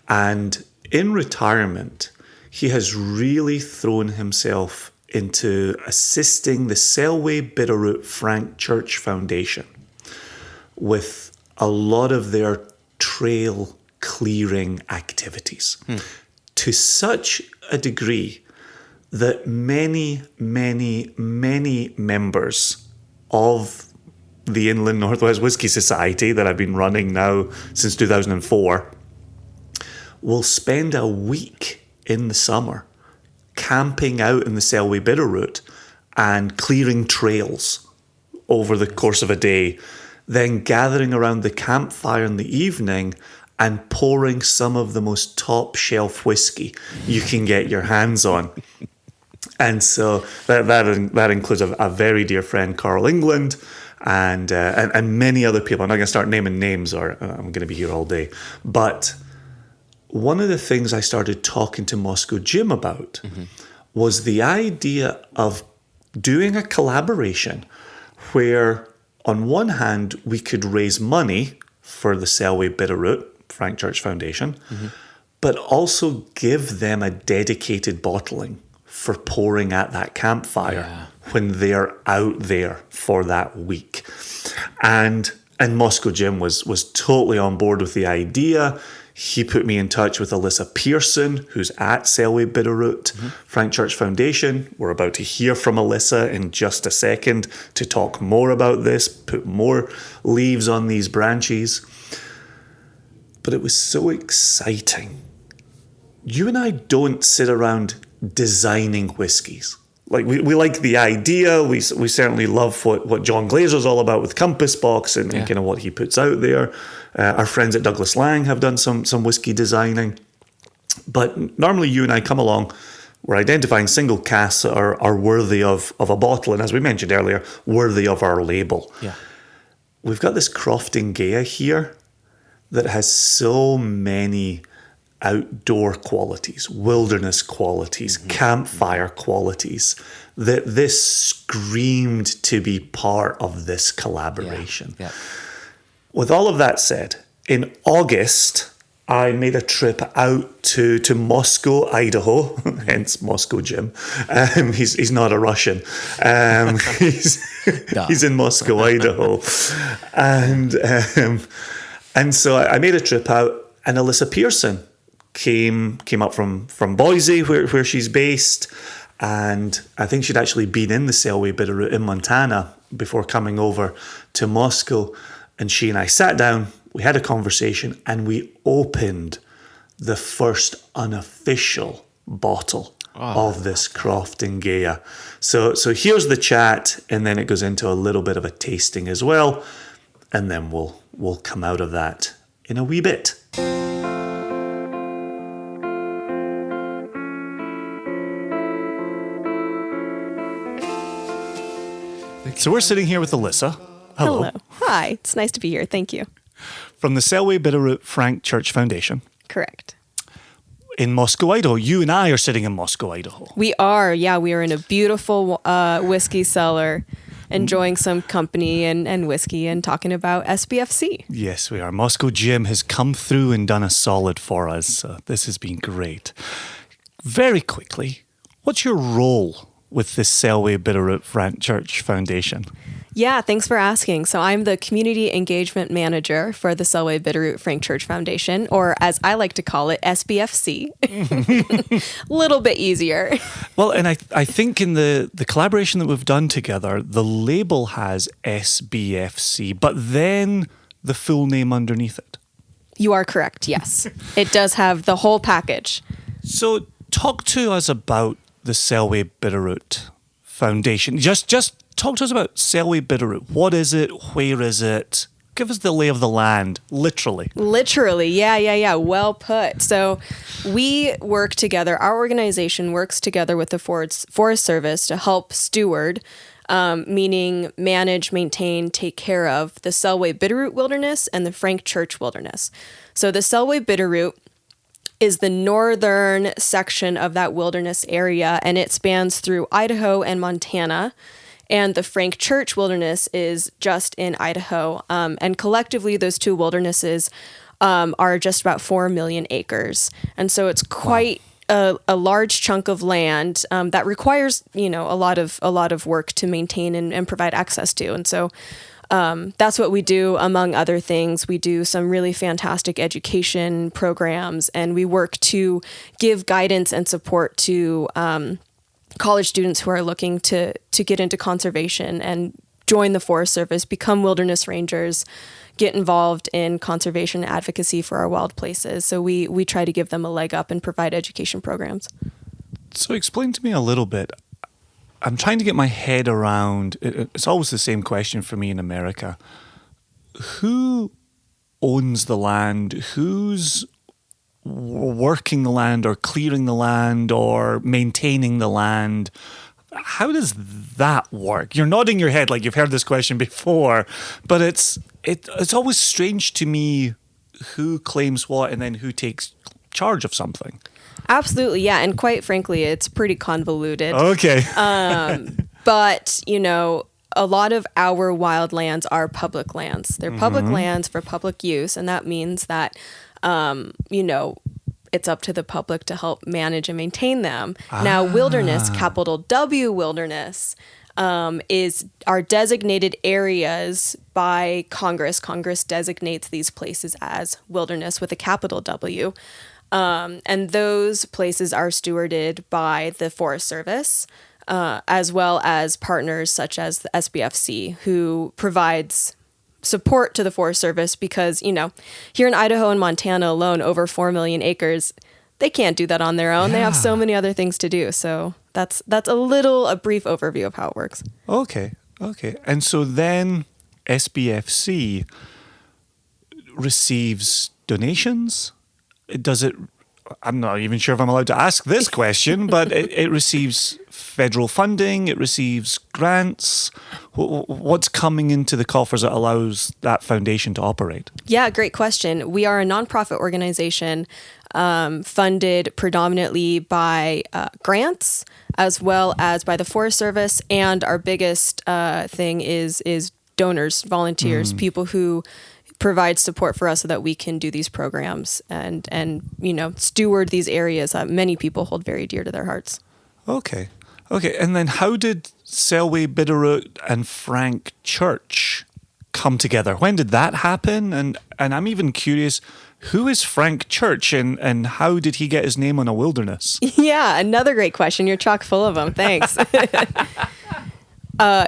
And in retirement, he has really thrown himself into assisting the Selway Bitterroot Frank Church Foundation with a lot of their trail clearing activities to such a degree that many members of the Inland Northwest Whisky Society that I've been running now since 2004 will spend a week in the summer camping out in the Selway Bitterroot and clearing trails over the course of a day, then gathering around the campfire in the evening and pouring some of the most top shelf whiskey you can get your hands on. And so that includes a very dear friend, Carl England, and many other people. I'm not going to start naming names or I'm going to be here all day. But one of the things I started talking to Moscow Jim about was the idea of doing a collaboration where, on one hand, we could raise money for the Selway Bitterroot Frank Church Foundation, but also give them a dedicated bottling for pouring at that campfire when they're out there for that week. And Moscow Jim was totally on board with the idea. He put me in touch with Alyssa Pearson, who's at Selway Bitterroot Frank Church Foundation. We're about to hear from Alyssa in just a second to talk more about this, put more leaves on these branches. But it was so exciting. You and I don't sit around designing whiskies. Like we like the idea. We certainly love what John Glazer's all about with Compass Box and kind of what he puts out there. Our friends at Douglas Lang have done some whiskey designing. But normally you and I come along, we're identifying single casks that are worthy of a bottle, and as we mentioned earlier, worthy of our label. Yeah. We've got this Crofton Gaea here that has so many outdoor qualities, wilderness qualities, campfire qualities, that this screamed to be part of this collaboration. Yeah. With all of that said, in August, I made a trip out to Moscow, Idaho, hence Moscow Jim. He's not a Russian. He's in Moscow, Idaho. And so I made a trip out, and Alyssa Pearson came up from Boise, where she's based, and I think she'd actually been in the Selway Bitterroot in Montana before coming over to Moscow. And she and I sat down, we had a conversation, and we opened the first unofficial bottle of this Crofton Gaea. So here's the chat, and then it goes into a little bit of a tasting as well, and then we'll come out of that in a wee bit. So we're sitting here with Alyssa. Hello. Hi. It's nice to be here. Thank you. From the Selway Bitterroot Frank Church Foundation. Correct. In Moscow, Idaho. You and I are sitting in Moscow, Idaho. We are. Yeah, we are in a beautiful whiskey cellar, enjoying some company and whiskey and talking about SBFC. Yes, we are. Moscow Jim has come through and done a solid for us. So this has been great. Very quickly, what's your role with the Selway Bitterroot Frank Church Foundation? Yeah, thanks for asking. So I'm the Community Engagement Manager for the Selway Bitterroot Frank Church Foundation, or as I like to call it, SBFC. A little bit easier. Well, and I think in the collaboration that we've done together, the label has SBFC, but then the full name underneath it. You are correct, yes. It does have the whole package. So talk to us about the Selway Bitterroot Foundation. Just talk to us about Selway Bitterroot. What is it? Where is it? Give us the lay of the land, literally. Literally, yeah. Well put. So we work together. Our organization works together with the Forest Service to help steward, meaning manage, maintain, take care of the Selway Bitterroot Wilderness and the Frank Church Wilderness. So the Selway Bitterroot is the northern section of that wilderness area, and it spans through Idaho and Montana. And the Frank Church Wilderness is just in Idaho. And collectively, those two wildernesses are just about 4 million acres. And so it's quite a large chunk of land that requires, a lot of work to maintain and provide access to. And so that's what we do, among other things. We do some really fantastic education programs, and we work to give guidance and support to college students who are looking to get into conservation and join the Forest Service, become wilderness rangers, get involved in conservation advocacy for our wild places. So we try to give them a leg up and provide education programs. So explain to me a little bit. I'm trying to get my head around, it's always the same question for me in America. Who owns the land? Who's working the land or clearing the land or maintaining the land? How does that work? You're nodding your head like you've heard this question before, but it's always strange to me who claims what and then who takes charge of something. Absolutely, yeah. And quite frankly, it's pretty convoluted. Okay. But, a lot of our wildlands are public lands. They're public lands for public use, and that means that it's up to the public to help manage and maintain them. Now, wilderness, capital W wilderness, are designated areas by Congress. Congress designates these places as wilderness with a capital W. And those places are stewarded by the Forest Service, as well as partners such as the SBFC, who provides support to the Forest Service because, here in Idaho and Montana alone, over 4 million acres, they can't do that on their own. Yeah. They have so many other things to do. So that's a brief overview of how it works. Okay. And so then SBFC receives donations? I'm not even sure if I'm allowed to ask this question, but it receives federal funding, it receives grants. What's coming into the coffers that allows that foundation to operate? Yeah, great question. We are a nonprofit organization funded predominantly by grants as well as by the Forest Service. And our biggest thing is donors, volunteers, people who provide support for us so that we can do these programs and steward these areas that many people hold very dear to their hearts. Okay. And then how did Selway Bitterroot and Frank Church come together? When did that happen? And I'm even curious, who is Frank Church and how did he get his name on a wilderness? Yeah, another great question. You're chock full of them. Thanks.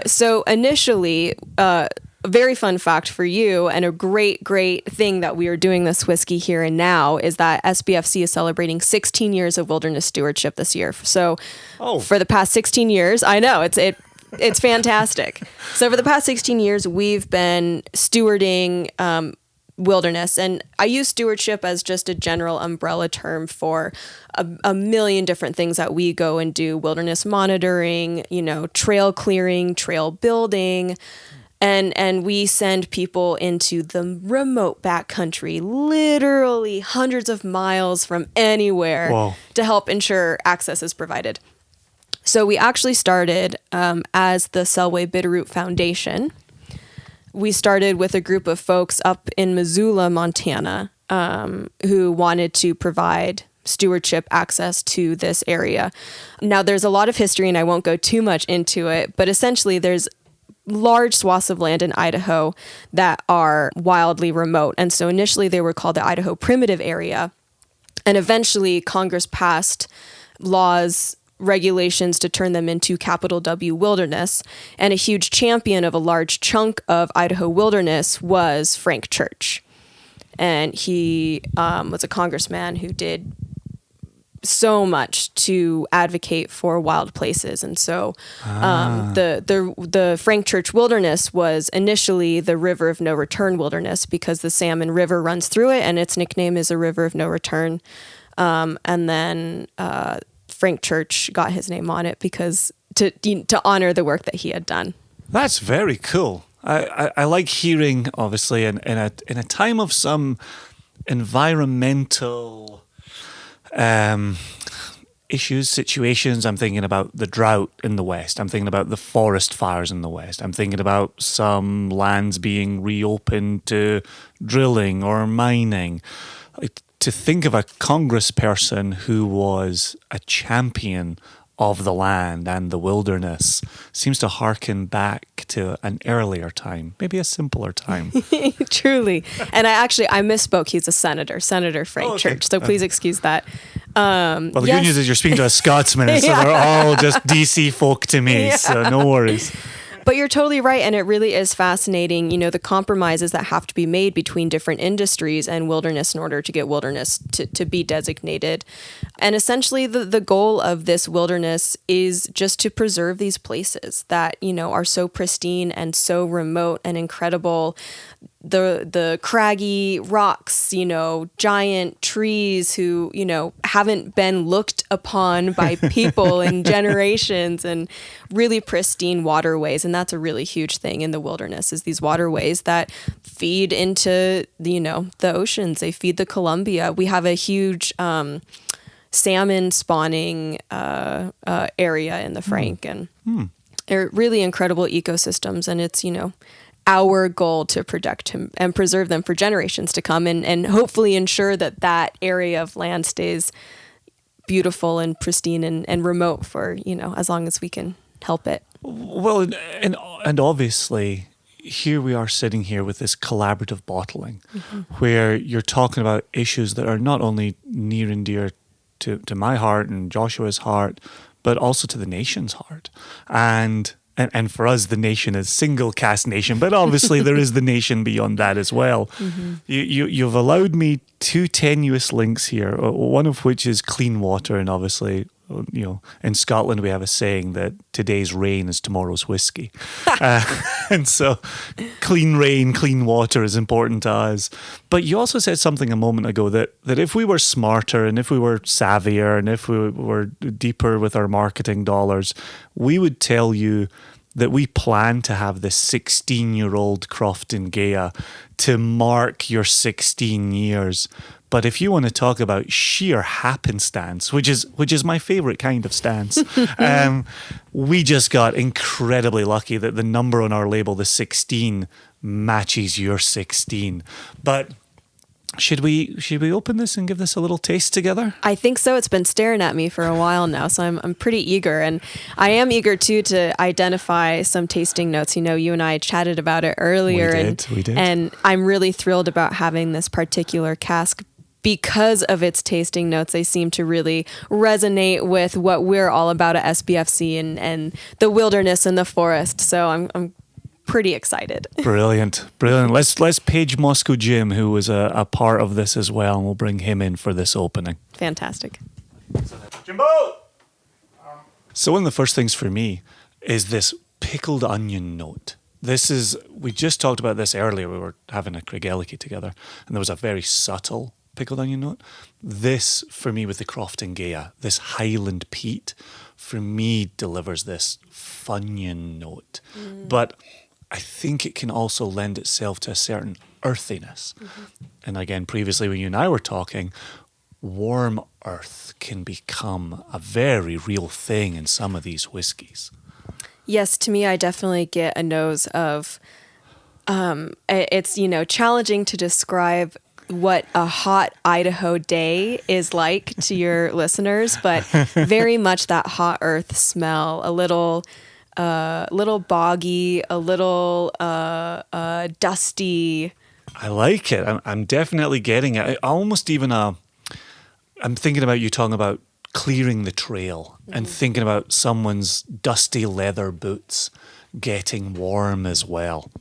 So initially, a very fun fact for you and a great thing that we are doing this whiskey here and now is that SBFC is celebrating 16 years of wilderness stewardship this year. So for the past 16 years, I know it's fantastic. So for the past 16 years, we've been stewarding wilderness. And I use stewardship as just a general umbrella term for a million different things that we go and do: wilderness monitoring, trail clearing, trail building. And we send people into the remote backcountry, literally hundreds of miles from anywhere to help ensure access is provided. So we actually started as the Selway Bitterroot Foundation. We started with a group of folks up in Missoula, Montana, who wanted to provide stewardship access to this area. Now, there's a lot of history, and I won't go too much into it, but essentially there's large swaths of land in Idaho that are wildly remote. And so initially they were called the Idaho Primitive Area. And eventually Congress passed laws, regulations to turn them into capital W wilderness. And a huge champion of a large chunk of Idaho wilderness was Frank Church. And he was a congressman who did so much to advocate for wild places. And so the Frank Church Wilderness was initially the River of No Return Wilderness because the Salmon River runs through it and its nickname is a River of No Return. And then Frank Church got his name on it because to honor the work that he had done. That's very cool. I like hearing, obviously, in a time of some environmental issues, situations. I'm thinking about the drought in the West. I'm thinking about the forest fires in the West. I'm thinking about some lands being reopened to drilling or mining. To think of a congressperson who was a champion of the land and the wilderness seems to harken back to an earlier time, maybe a simpler time. Truly. And I misspoke. He's a Senator Frank Church. So please excuse that. Well, the good news is you're speaking to a Scotsman, so they're all just DC folk to me, so no worries. But you're totally right, and it really is fascinating, the compromises that have to be made between different industries and wilderness in order to get wilderness to be designated. And essentially, the goal of this wilderness is just to preserve these places that, are so pristine and so remote and incredible. The craggy rocks, giant trees who, haven't been looked upon by people in generations, and really pristine waterways. And that's a really huge thing in the wilderness is these waterways that feed into, the oceans. They feed the Columbia. We have a huge salmon spawning area in the Frank, and they're really incredible ecosystems. And it's, our goal to protect him and preserve them for generations to come, and hopefully ensure that area of land stays beautiful and pristine and remote for, as long as we can help it. Well, and obviously here we are sitting here with this collaborative bottling where you're talking about issues that are not only near and dear to my heart and Joshua's heart, but also to the nation's heart. And for us, the nation is Single Cask Nation, but obviously there is the nation beyond that as well. You've allowed me two tenuous links here, one of which is clean water, and obviously, in Scotland we have a saying that today's rain is tomorrow's whiskey. And so clean rain, clean water is important to us. But you also said something a moment ago that if we were smarter and if we were savvier and if we were deeper with our marketing dollars, we would tell you that we plan to have this 16-year-old Crofton Gaea to mark your 16 years. But if you want to talk about sheer happenstance, which is my favorite kind of stance, we just got incredibly lucky that the number on our label, the 16, matches your 16. But should we open this and give this a little taste together? I think so. It's been staring at me for a while now, so I'm pretty eager. And I am eager, too, to identify some tasting notes. You know, you and I chatted about it earlier. We did. And I'm really thrilled about having this particular cask because of its tasting notes. They seem to really resonate with what we're all about at SBFC and the wilderness and the forest. So I'm pretty excited. Brilliant. Let's page Moscow Jim, who was a part of this as well, and we'll bring him in for this opening. Fantastic. Jimbo! So one of the first things for me is this pickled onion note. We just talked about this earlier. We were having a Craigellachie together, and there was a very subtle pickled onion note. This, for me, with the Croft and Gaea, this Highland peat, for me, delivers this Funyun note. But I think it can also lend itself to a certain earthiness. And again, previously when you and I were talking, warm earth can become a very real thing in some of these whiskies. Yes, to me, I definitely get a nose of, it's, challenging to describe what a hot Idaho day is like to your listeners, but very much that hot earth smell, a little boggy, a little dusty. I like it. I'm definitely getting it. Almost even I'm thinking about you talking about clearing the trail and thinking about someone's dusty leather boots getting warm as well.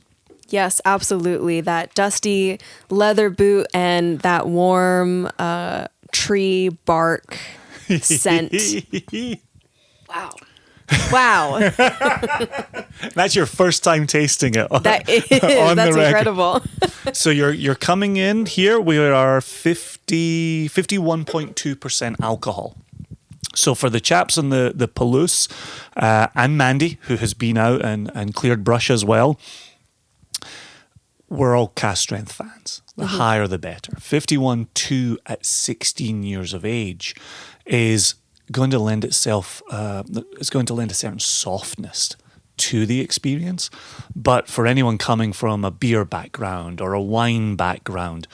Yes, absolutely. That dusty leather boot and that warm tree bark scent. Wow. That's your first time tasting it. That is. That's incredible. So you're coming in here. We are 51.2% alcohol. So for the chaps on the Palouse and Mandy, who has been out and cleared brush as well, we're all cask strength fans. The higher the better. 51.2 at 16 years of age is going to lend itself, it's going to lend a certain softness to the experience. But for anyone coming from a beer background or a wine background,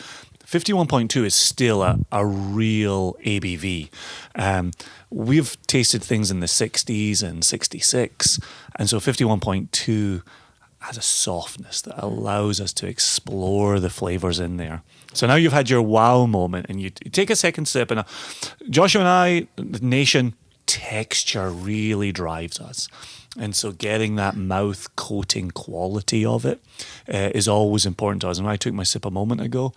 51.2 is still a real ABV. We've tasted things in the 60s and 66, and so 51.2 has a softness that allows us to explore the flavors in there. So now you've had your wow moment, and you take a second sip, and Joshua and I, the nation, texture really drives us. And so getting that mouth coating quality of it is always important to us. And when I took my sip a moment ago,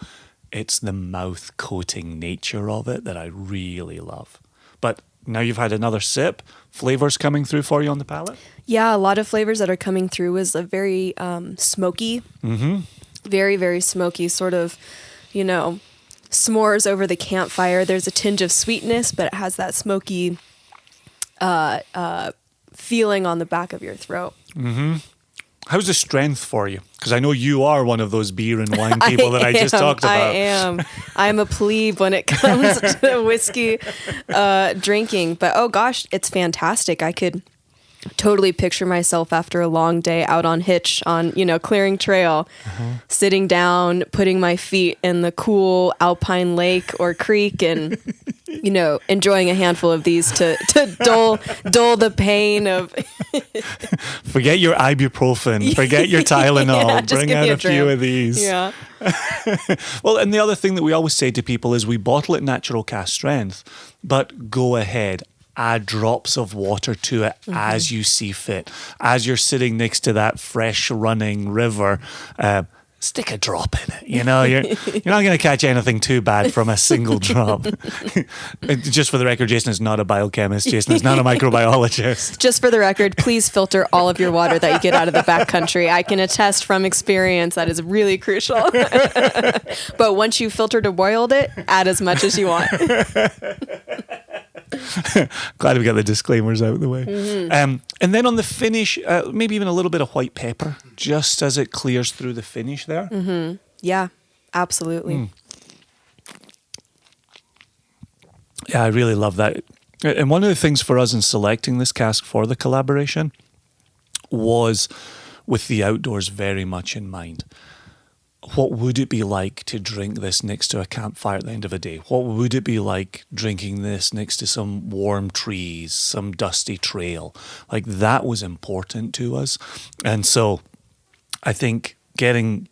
it's the mouth coating nature of it that I really love. But now you've had another sip, flavors coming through for you on the palate? Yeah, a lot of flavors that are coming through is a very smoky, very, very smoky, sort of, s'mores over the campfire. There's a tinge of sweetness, but it has that smoky feeling on the back of your throat. How's the strength for you? Because I know you are one of those beer and wine people that I just talked about. I am. I'm a plebe when it comes to whiskey drinking. But oh gosh, it's fantastic. I could totally picture myself after a long day out on hitch on, clearing trail, sitting down, putting my feet in the cool alpine lake or creek and, enjoying a handful of these to dull the pain of... Forget your ibuprofen, forget your Tylenol, bring out a few of these. Yeah. Well, and the other thing that we always say to people is we bottle it natural cask strength, but go ahead, add drops of water to it as you see fit. As you're sitting next to that fresh running river, stick a drop in it. You're not going to catch anything too bad from a single drop. Just for the record, Jason is not a biochemist. Jason is not a microbiologist. Just for the record, please filter all of your water that you get out of the backcountry. I can attest from experience that is really crucial. But once you've filtered or boiled it, add as much as you want. Glad we got the disclaimers out of the way. And then on the finish, maybe even a little bit of white pepper, just as it clears through the finish there. Yeah, absolutely. Yeah, I really love that. And one of the things for us in selecting this cask for the collaboration was with the outdoors very much in mind. What would it be like to drink this next to a campfire at the end of a day? What would it be like drinking this next to some warm trees, some dusty trail? Like, that was important to us. And so I think hitting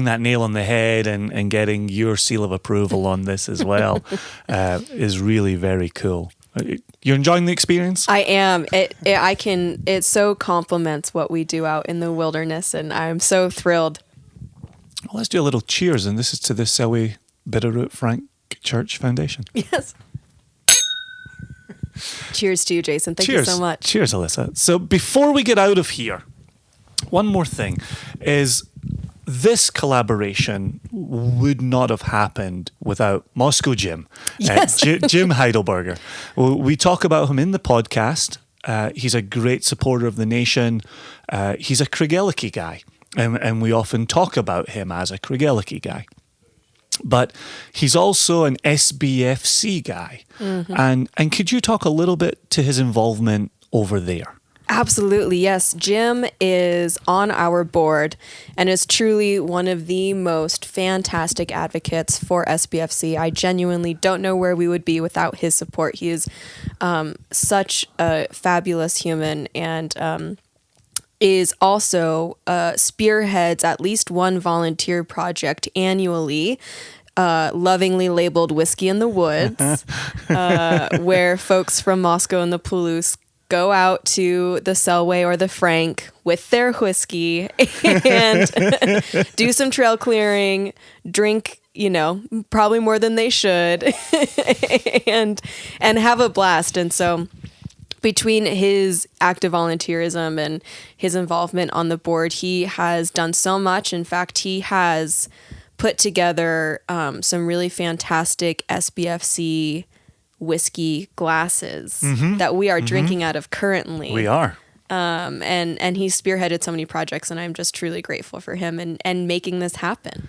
that nail on the head and getting your seal of approval on this as well is really very cool. You're enjoying the experience? I am. It so complements what we do out in the wilderness, and I'm so thrilled. Well, let's do a little cheers, and this is to the Selway Bitterroot Frank Church Foundation. Yes. Cheers to you, Jason. Thank you so much. Cheers, Alyssa. So before we get out of here, one more thing is this collaboration would not have happened without Moscow Jim, Yes. Jim Heidelberger. We talk about him in the podcast. He's a great supporter of the nation. He's a Craigellachie guy. And we often talk about him as a Craigellachie guy. But he's also an SBFC guy. Mm-hmm. And could you talk a little bit to his involvement over there? Absolutely, yes. Jim is on our board and is truly one of the most fantastic advocates for SBFC. I genuinely don't know where we would be without his support. He is such a fabulous human, and is also spearheads at least one volunteer project annually, lovingly labeled Whisky in the Woods, where folks from Moscow and the Palouse go out to the Selway or the Frank with their whiskey and do some trail clearing, drink, probably more than they should, and have a blast. And so between his active volunteerism and his involvement on the board, he has done so much. In fact, he has put together some really fantastic SBFC whiskey glasses that we are drinking out of currently. We are. And he's spearheaded so many projects, and I'm just truly grateful for him and making this happen.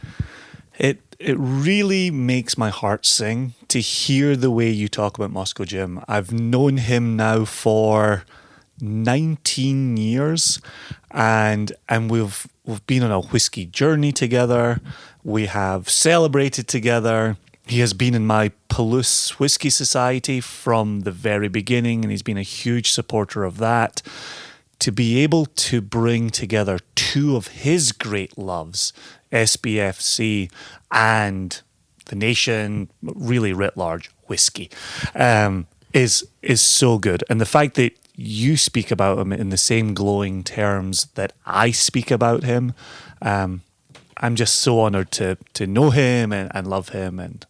It really makes my heart sing to hear the way you talk about Moscow Jim. I've known him now for 19 years, and we've been on a whiskey journey together. We have celebrated together. He has been in my Palouse Whiskey Society from the very beginning, and he's been a huge supporter of that. To be able to bring together two of his great loves, SBFC and the nation, really writ large, whiskey, is so good. And the fact that you speak about him in the same glowing terms that I speak about him, I'm just so honored to know him and love him, and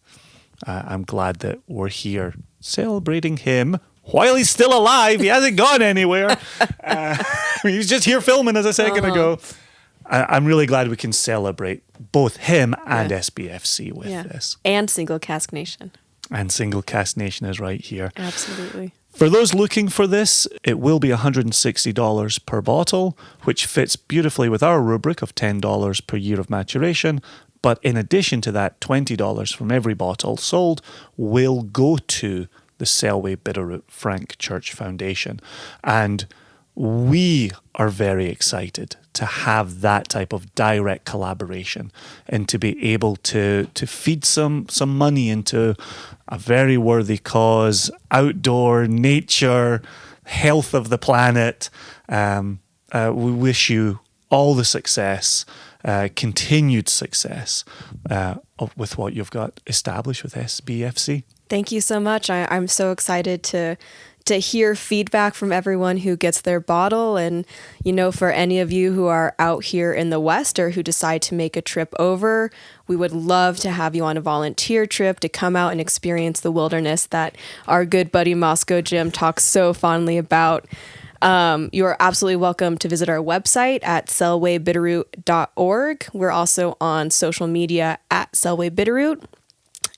I'm glad that we're here celebrating him while he's still alive. He hasn't gone anywhere. He was just here filming us a second ago. I'm really glad we can celebrate both him and SBFC with this. And Single Cask Nation. And Single Cask Nation is right here. Absolutely. For those looking for this, it will be $160 per bottle, which fits beautifully with our rubric of $10 per year of maturation. But in addition to that, $20 from every bottle sold will go to the Selway Bitterroot Frank Church Foundation. And we are very excited to have that type of direct collaboration and to be able to feed some money into a very worthy cause, outdoor, nature, health of the planet. We wish you all the success, continued success with what you've got established with SBFC. Thank you so much. I'm so excited to hear feedback from everyone who gets their bottle. And, for any of you who are out here in the West or who decide to make a trip over, we would love to have you on a volunteer trip to come out and experience the wilderness that our good buddy Moscow Jim talks so fondly about. You are absolutely welcome to visit our website at selwaybitterroot.org. We're also on social media at Selway Bitterroot.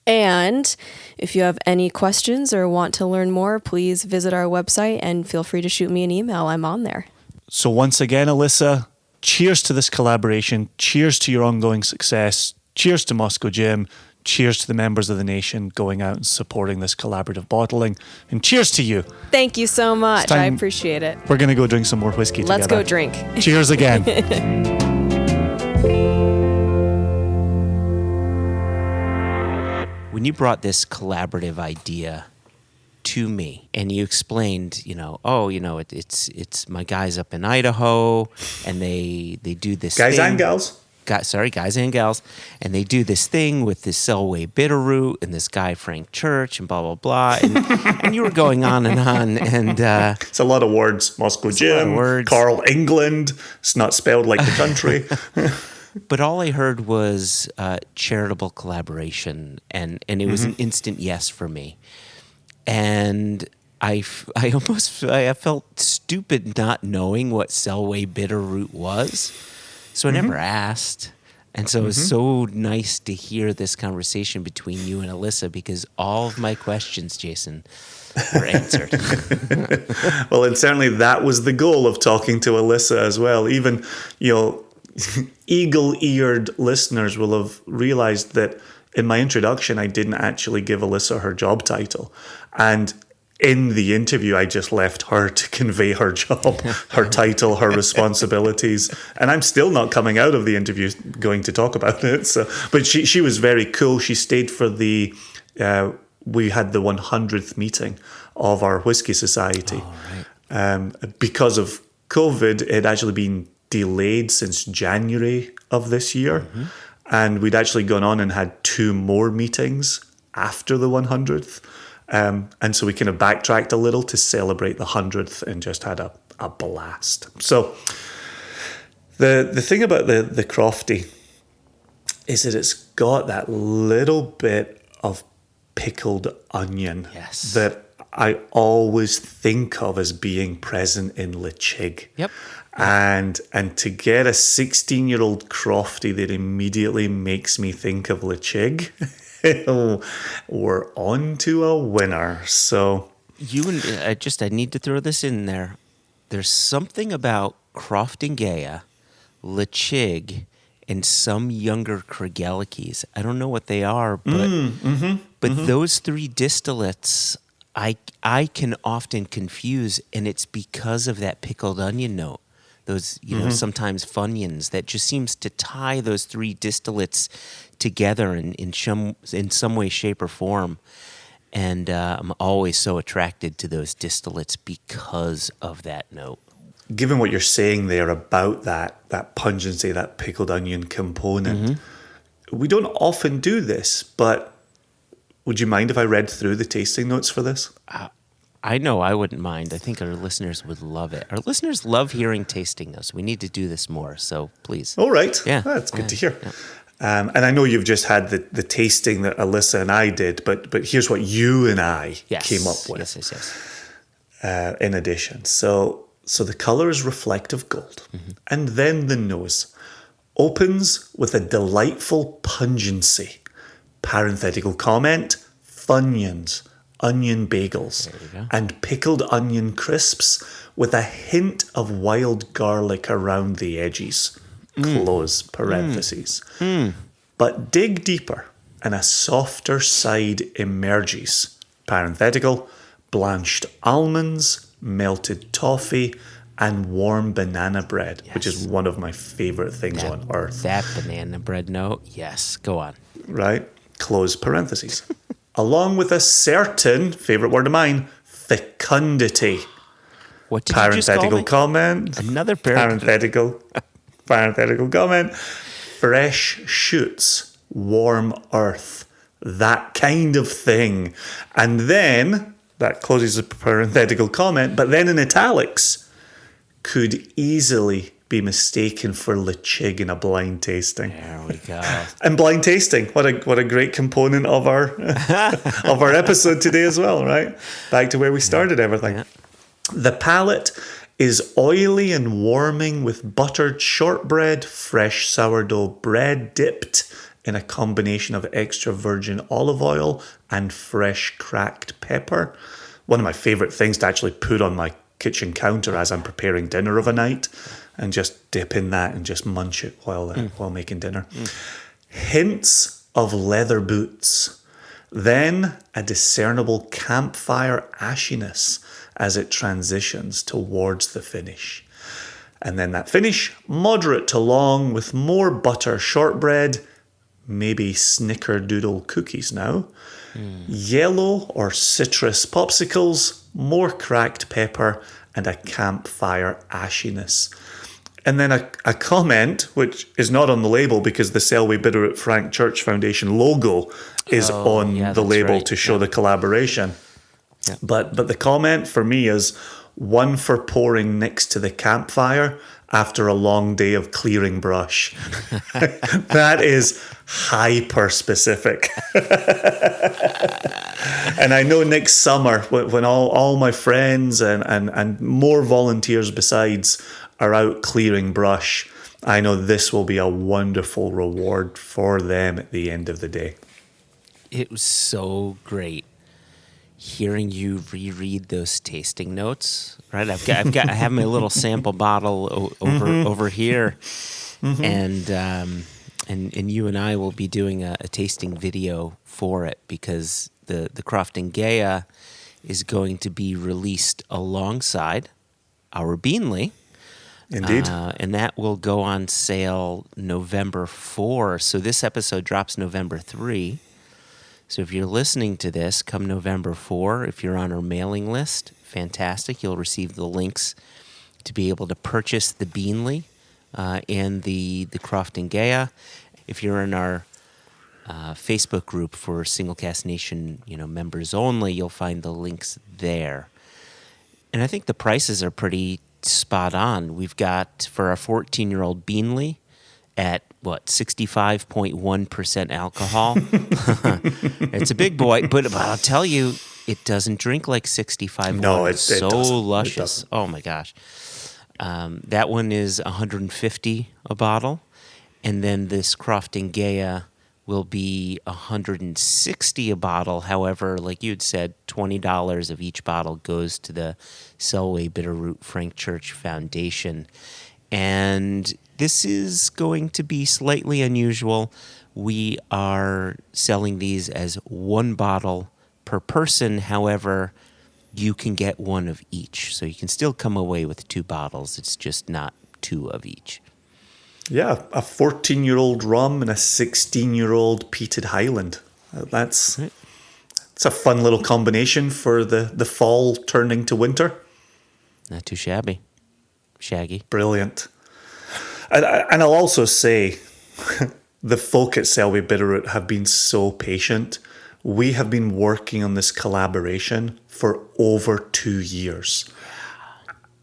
And if you have any questions or want to learn more, please visit our website and feel free to shoot me an email. I'm on there. So once again, Alyssa, cheers to this collaboration. Cheers to your ongoing success. Cheers to Moscow Jim. cheers to the members of the nation going out and supporting this collaborative bottling. And cheers to you. Thank you so much. I time- appreciate it. We're going to go drink some more whiskey Let's together. go drink. Cheers again. When you brought this collaborative idea to me and you explained, it's my guys up in Idaho and they do this Guys thing. and gals. Guys and gals, and they do this thing with this Selway Bitterroot and this guy Frank Church and blah blah blah, and you were going on, and It's a lot of words. Moscow a lot of Jim, words. Carl England. It's not spelled like the country. but all I heard was charitable collaboration, and it was an instant yes for me, and I felt stupid not knowing what Selway Bitterroot was. So I never asked. And so it was so nice to hear this conversation between you and Alyssa, because all of my questions, Jason, were answered. Well, and certainly that was the goal of talking to Alyssa as well. Even, eagle-eared listeners will have realized that in my introduction, I didn't actually give Alyssa her job title. And in the interview, I just left her to convey her job, her title, her responsibilities. And I'm still not coming out of the interview going to talk about it. So, but she was very cool. She stayed for we had the 100th meeting of our Whisky Society. Oh, right. Because of COVID, it had actually been delayed since January of this year. And we'd actually gone on and had 2 more meetings after the 100th. And so we kind of backtracked a little to celebrate the 100th and just had a blast. So the thing about the Crofty is that it's got that little bit of pickled onion Yes. that I always think of as being present in Lechig. Yep. And to get a 16-year-old Crofty that immediately makes me think of Lechig, we're on to a winner. So I need to throw this in there. There's something about Croftengaya, Lechig, and some younger Craigellachie. I don't know what they are, but those 3 distillates I can often confuse, and it's because of that pickled onion note. Those, sometimes Funyuns, that just seems to tie those 3 distillates together in some way, shape, or form. And I'm always so attracted to those distillates because of that note. given what you're saying there about that pungency, that pickled onion component, we don't often do this, but would you mind if I read through the tasting notes for this? I know I wouldn't mind. I think our listeners would love it. Our listeners love hearing tasting notes. We need to do this more, so please. All right. Yeah. That's good to hear. Yeah. And I know you've just had the tasting that Alyssa and I did, but here's what you and I came up with. Yes. In addition. So the colour is reflective gold. And then the nose opens with a delightful pungency. Parenthetical comment, Funyuns, onion bagels, and pickled onion crisps with a hint of wild garlic around the edges. Close parentheses. But dig deeper and a softer side emerges. Parenthetical, blanched almonds, melted toffee, and warm banana bread, which is one of my favorite things on earth. That banana bread note, yes. Go on. Right? Close parentheses. Along with a certain, favorite word of mine, fecundity. What did you just call Parenthetical me? comment. Another parenthetical comment. Fresh shoots, warm earth, that kind of thing. And then, that closes the parenthetical comment, but then in italics, could easily be mistaken for Lechig in a blind tasting. There we go. And blind tasting, what a great component of our of our episode today as well, right? Back to where we started everything. Yeah. The palate is oily and warming with buttered shortbread, fresh sourdough bread dipped in a combination of extra virgin olive oil and fresh cracked pepper. One of my favorite things to actually put on my kitchen counter as I'm preparing dinner of a night, and just dip in that and just munch it while making dinner. Hints of leather boots. Then a discernible campfire ashiness as it transitions towards the finish. And then that finish, moderate to long with more butter shortbread, maybe snickerdoodle cookies now, yellow or citrus popsicles, more cracked pepper, and a campfire ashiness. And then a comment, which is not on the label because the Selway Bitterroot Frank Church Foundation logo is on the label right. to show the collaboration. Yeah. But the comment for me is one for pouring next to the campfire after a long day of clearing brush. That is hyper specific. And I know next summer when all my friends and more volunteers besides are out clearing brush, I know this will be a wonderful reward for them at the end of the day. It was so great hearing you reread those tasting notes. Right, I have my little sample bottle over here, and you and I will be doing a tasting video for it because the Crofton Gaea is going to be released alongside our Beenleigh. Indeed. And that will go on sale November 4. So this episode drops November 3. So if you're listening to this, come November 4, if you're on our mailing list, fantastic. You'll receive the links to be able to purchase the Beenleigh and the Crofton Gaea. If you're in our Facebook group for Single Cask Nation, members only, you'll find the links there. And I think the prices are pretty spot on. We've got for our 14-year-old Beenleigh at 65.1% alcohol. It's a big boy, but I'll tell you, it doesn't drink like 65. No, it's so luscious. Oh my gosh. That one is $150 a bottle, and then this Crofton Gaea will be $160 a bottle. However, like you'd said, $20 of each bottle goes to the Selway Bitterroot Frank Church Foundation. And this is going to be slightly unusual. We are selling these as one bottle per person. However, you can get one of each. So you can still come away with two bottles. It's just not two of each. Yeah, a 14-year-old rum and a 16-year-old peated Highland. It's a fun little combination for the fall turning to winter. Not too shabby. Shaggy. Brilliant. And I'll also say, the folk at Selway Bitterroot have been so patient. We have been working on this collaboration for over 2 years.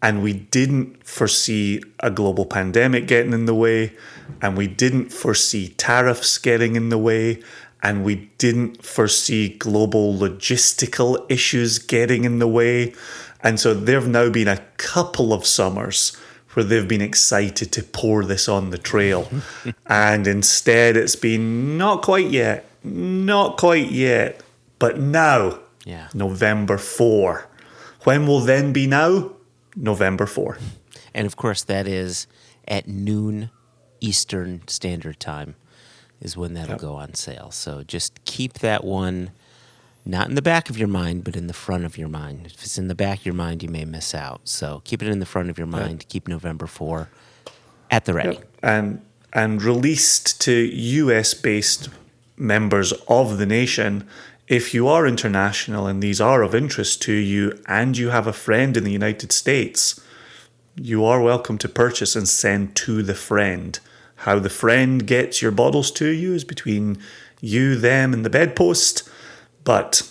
And we didn't foresee a global pandemic getting in the way, and we didn't foresee tariffs getting in the way, and we didn't foresee global logistical issues getting in the way. And so there have now been a couple of summers where they've been excited to pour this on the trail. And instead it's been not quite yet, but now, November 4. When will then be now? November 4. And of course, that is at noon Eastern Standard Time is when that'll go on sale. So just keep that one not in the back of your mind, but in the front of your mind. If it's in the back of your mind, you may miss out. So keep it in the front of your mind. Keep November 4 at the ready. And released to US-based members of the nation. If you are international and these are of interest to you and you have a friend in the United States, you are welcome to purchase and send to the friend. How the friend gets your bottles to you is between you, them, and the bedpost. But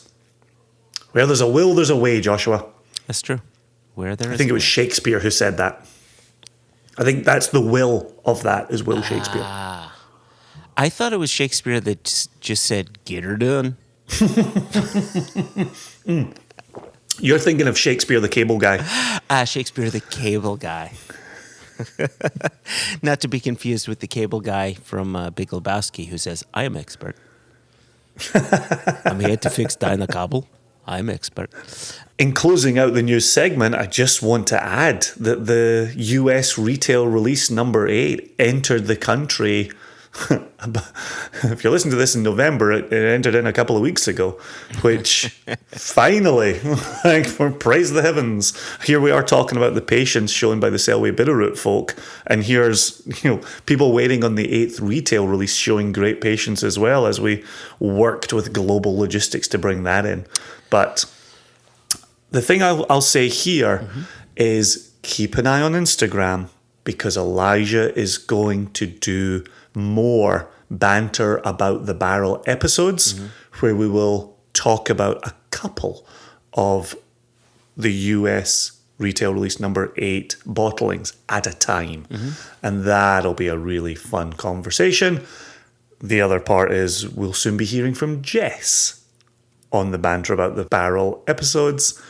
where there's a will, there's a way, Joshua. That's true. I think it was Shakespeare who said that. I think that's the will of that is Will Shakespeare. I thought it was Shakespeare that just said, get her done. You're thinking of Shakespeare the Cable Guy. Shakespeare the Cable Guy. Not to be confused with the cable guy from Big Lebowski who says, I am expert. I'm here to fix Dinah Cobble. I'm expert. In closing out the news segment, I just want to add that the US retail release number 8 entered the country if you're listening to this in November, it entered in a couple of weeks ago, which finally, like, for praise the heavens, here we are talking about the patience shown by the Selway Bitterroot folk, and here's people waiting on the 8th retail release showing great patience as well, as we worked with global logistics to bring that in. But the thing I'll say here is keep an eye on Instagram, because Elijah is going to do more banter about the barrel episodes where we will talk about a couple of the US retail release number 8 bottlings at a time. And that'll be a really fun conversation. The other part is we'll soon be hearing from Jess on the banter about the barrel episodes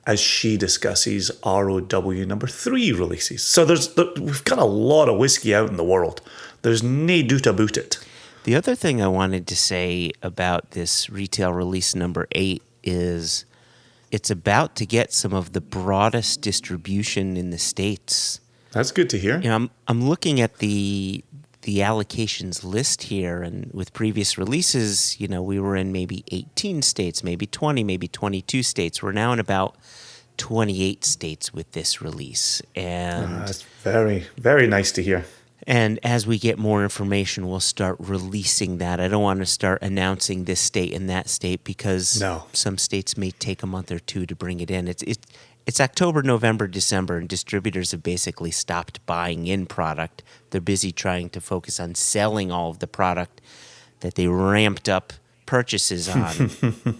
as she discusses ROW number 3 releases. So we've got a lot of whiskey out in the world. There's nae doubt about it. The other thing I wanted to say about this retail release number 8 is it's about to get some of the broadest distribution in the States. That's good to hear. I'm looking at the allocations list here, and with previous releases, we were in maybe 18 states, maybe 20, maybe 22 states. We're now in about 28 states with this release. And that's very, very nice to hear. And as we get more information, we'll start releasing that. I don't want to start announcing this state and that state because some states may take a month or two to bring it in. It's October, November, December, and distributors have basically stopped buying in product. They're busy trying to focus on selling all of the product that they ramped up purchases on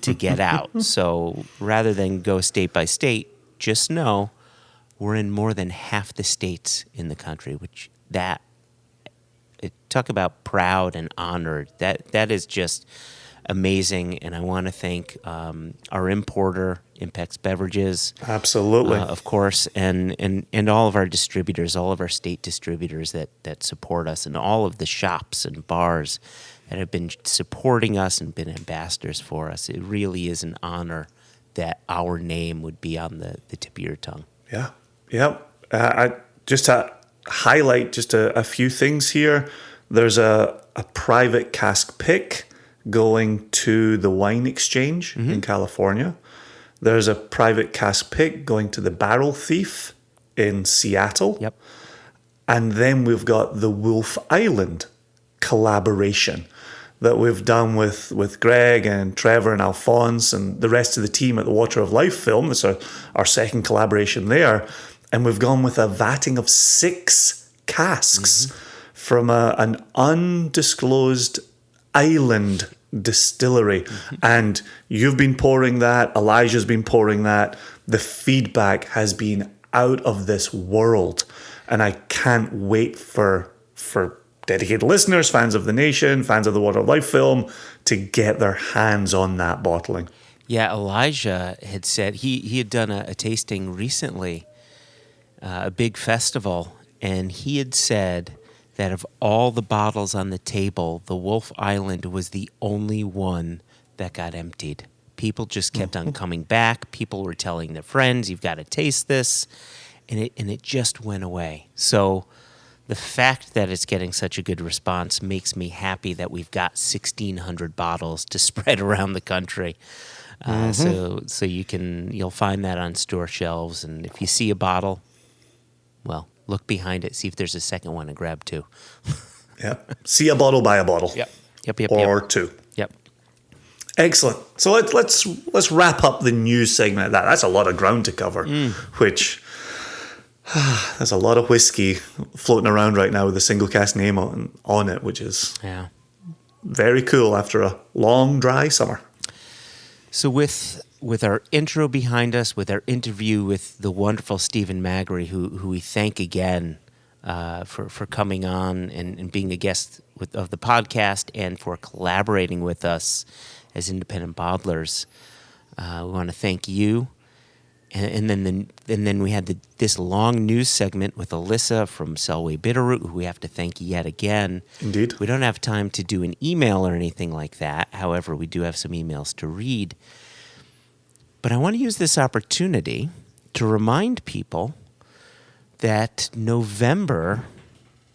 to get out. So rather than go state by state, just know we're in more than half the states in the country, talk about proud and honored. That is just amazing, and I want to thank our importer, Impex Beverages. Absolutely. Of course, and all of our distributors, all of our state distributors that support us, and all of the shops and bars that have been supporting us and been ambassadors for us. It really is an honor that our name would be on the tip of your tongue. Yeah. Just to highlight just a few things here, there's a private cask pick going to the Wine Exchange in California. There's a private cask pick going to the Barrel Thief in Seattle. Yep. And then we've got the Wolf Island collaboration that we've done with Greg and Trevor and Alphonse and the rest of the team at the Water of Life film. It's our second collaboration there. And we've gone with a vatting of 6 casks from an undisclosed island distillery. And you've been pouring that, Elijah's been pouring that. The feedback has been out of this world. And I can't wait for dedicated listeners, fans of the nation, fans of the Water of Life film, to get their hands on that bottling. Yeah, Elijah had said he had done a tasting recently, a big festival, and he had said that of all the bottles on the table, the Wolf Island was the only one that got emptied. People just kept on coming back. People were telling their friends, "You've got to taste this," and it just went away. So the fact that it's getting such a good response makes me happy that we've got 1,600 bottles to spread around the country. So you'll find that on store shelves, and if you see a bottle, well, look behind it, see if there's a second one to grab too. Yep. See a bottle, buy a bottle. Yep. Or 2. Yep. Excellent. So let's wrap up the news segment of that. That's a lot of ground to cover, which there's a lot of whiskey floating around right now with the Single Cask name on it, which is very cool after a long, dry summer. So with our intro behind us, with our interview with the wonderful Stephen Magarry, who we thank again for coming on and being a guest of the podcast and for collaborating with us as independent bottlers, we want to thank you. And then we had this long news segment with Alyssa from Selway Bitterroot, who we have to thank yet again. Indeed. We don't have time to do an email or anything like that. However, we do have some emails to read. But I want to use this opportunity to remind people that November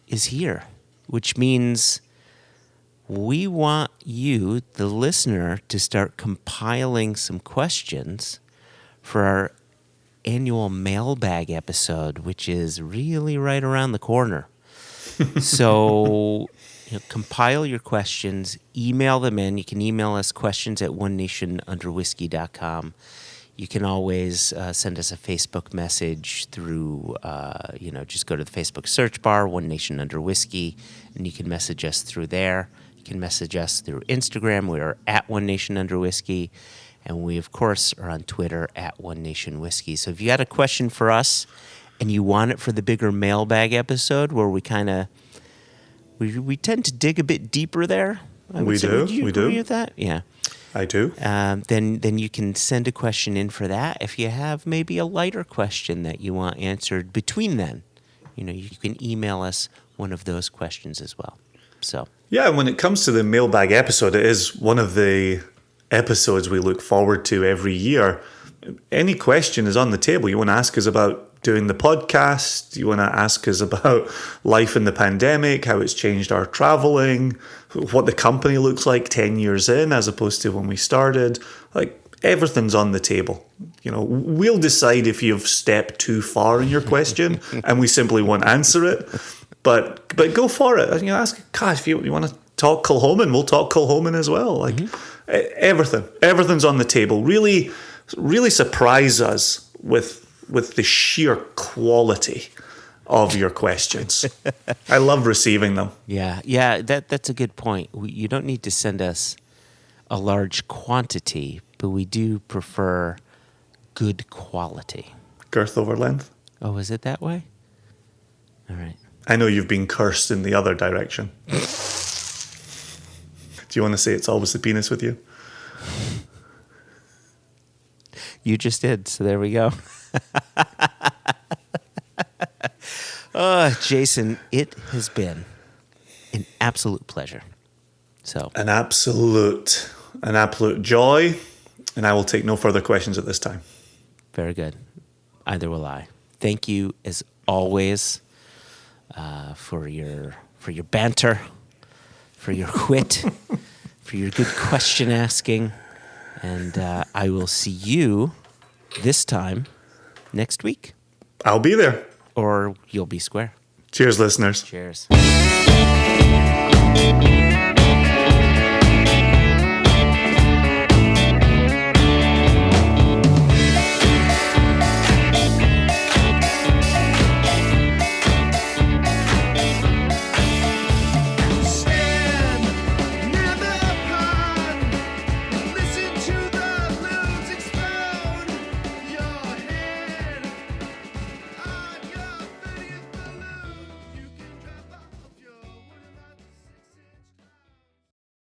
is here, which means we want you, the listener, to start compiling some questions for our annual mailbag episode, which is really right around the corner. So compile your questions, email them in. You can email us questions at onenationunderwhiskey.com. You can always send us a Facebook message through, just go to the Facebook search bar, One Nation Under Whiskey, and you can message us through there. You can message us through Instagram. We are at One Nation Under Whiskey. And we, of course, are on Twitter at One Nation Whiskey. So if you got a question for us and you want it for the bigger mailbag episode where we kind of, we tend to dig a bit deeper there. We do. Would you We agree do. with that? Yeah. I do. Then you can send a question in for that. If you have maybe a lighter question that you want answered between then, you can email us one of those questions as well. So Yeah, and when it comes to the mailbag episode, it is one of the episodes we look forward to every year. Any question is on the table. You want to ask us about doing the podcast, you want to ask us about life in the pandemic, how it's changed our traveling, what the company looks like 10 years in as opposed to when we started. Like, everything's on the table. We'll decide if you've stepped too far in your question and we simply won't answer it. But go for it. Ask, God, if you want to talk Kilchoman, we'll talk Kilchoman as well. Like, everything's on the table. Really, really surprise us with the sheer quality of your questions. I love receiving them. Yeah, that's a good point. You don't need to send us a large quantity, but we do prefer good quality. Girth over length. Oh, is it that way? All right. I know you've been cursed in the other direction. Do you want to say it's always the penis with you? You just did, so there we go. Oh, Jason, it has been an absolute pleasure. So An absolute joy, and I will take no further questions at this time. very good. Either will I. Thank you, as always, for your banter, for your wit, for your good question asking, and I will see you this time next week. I'll be there. Or you'll be square. Cheers, listeners. Cheers.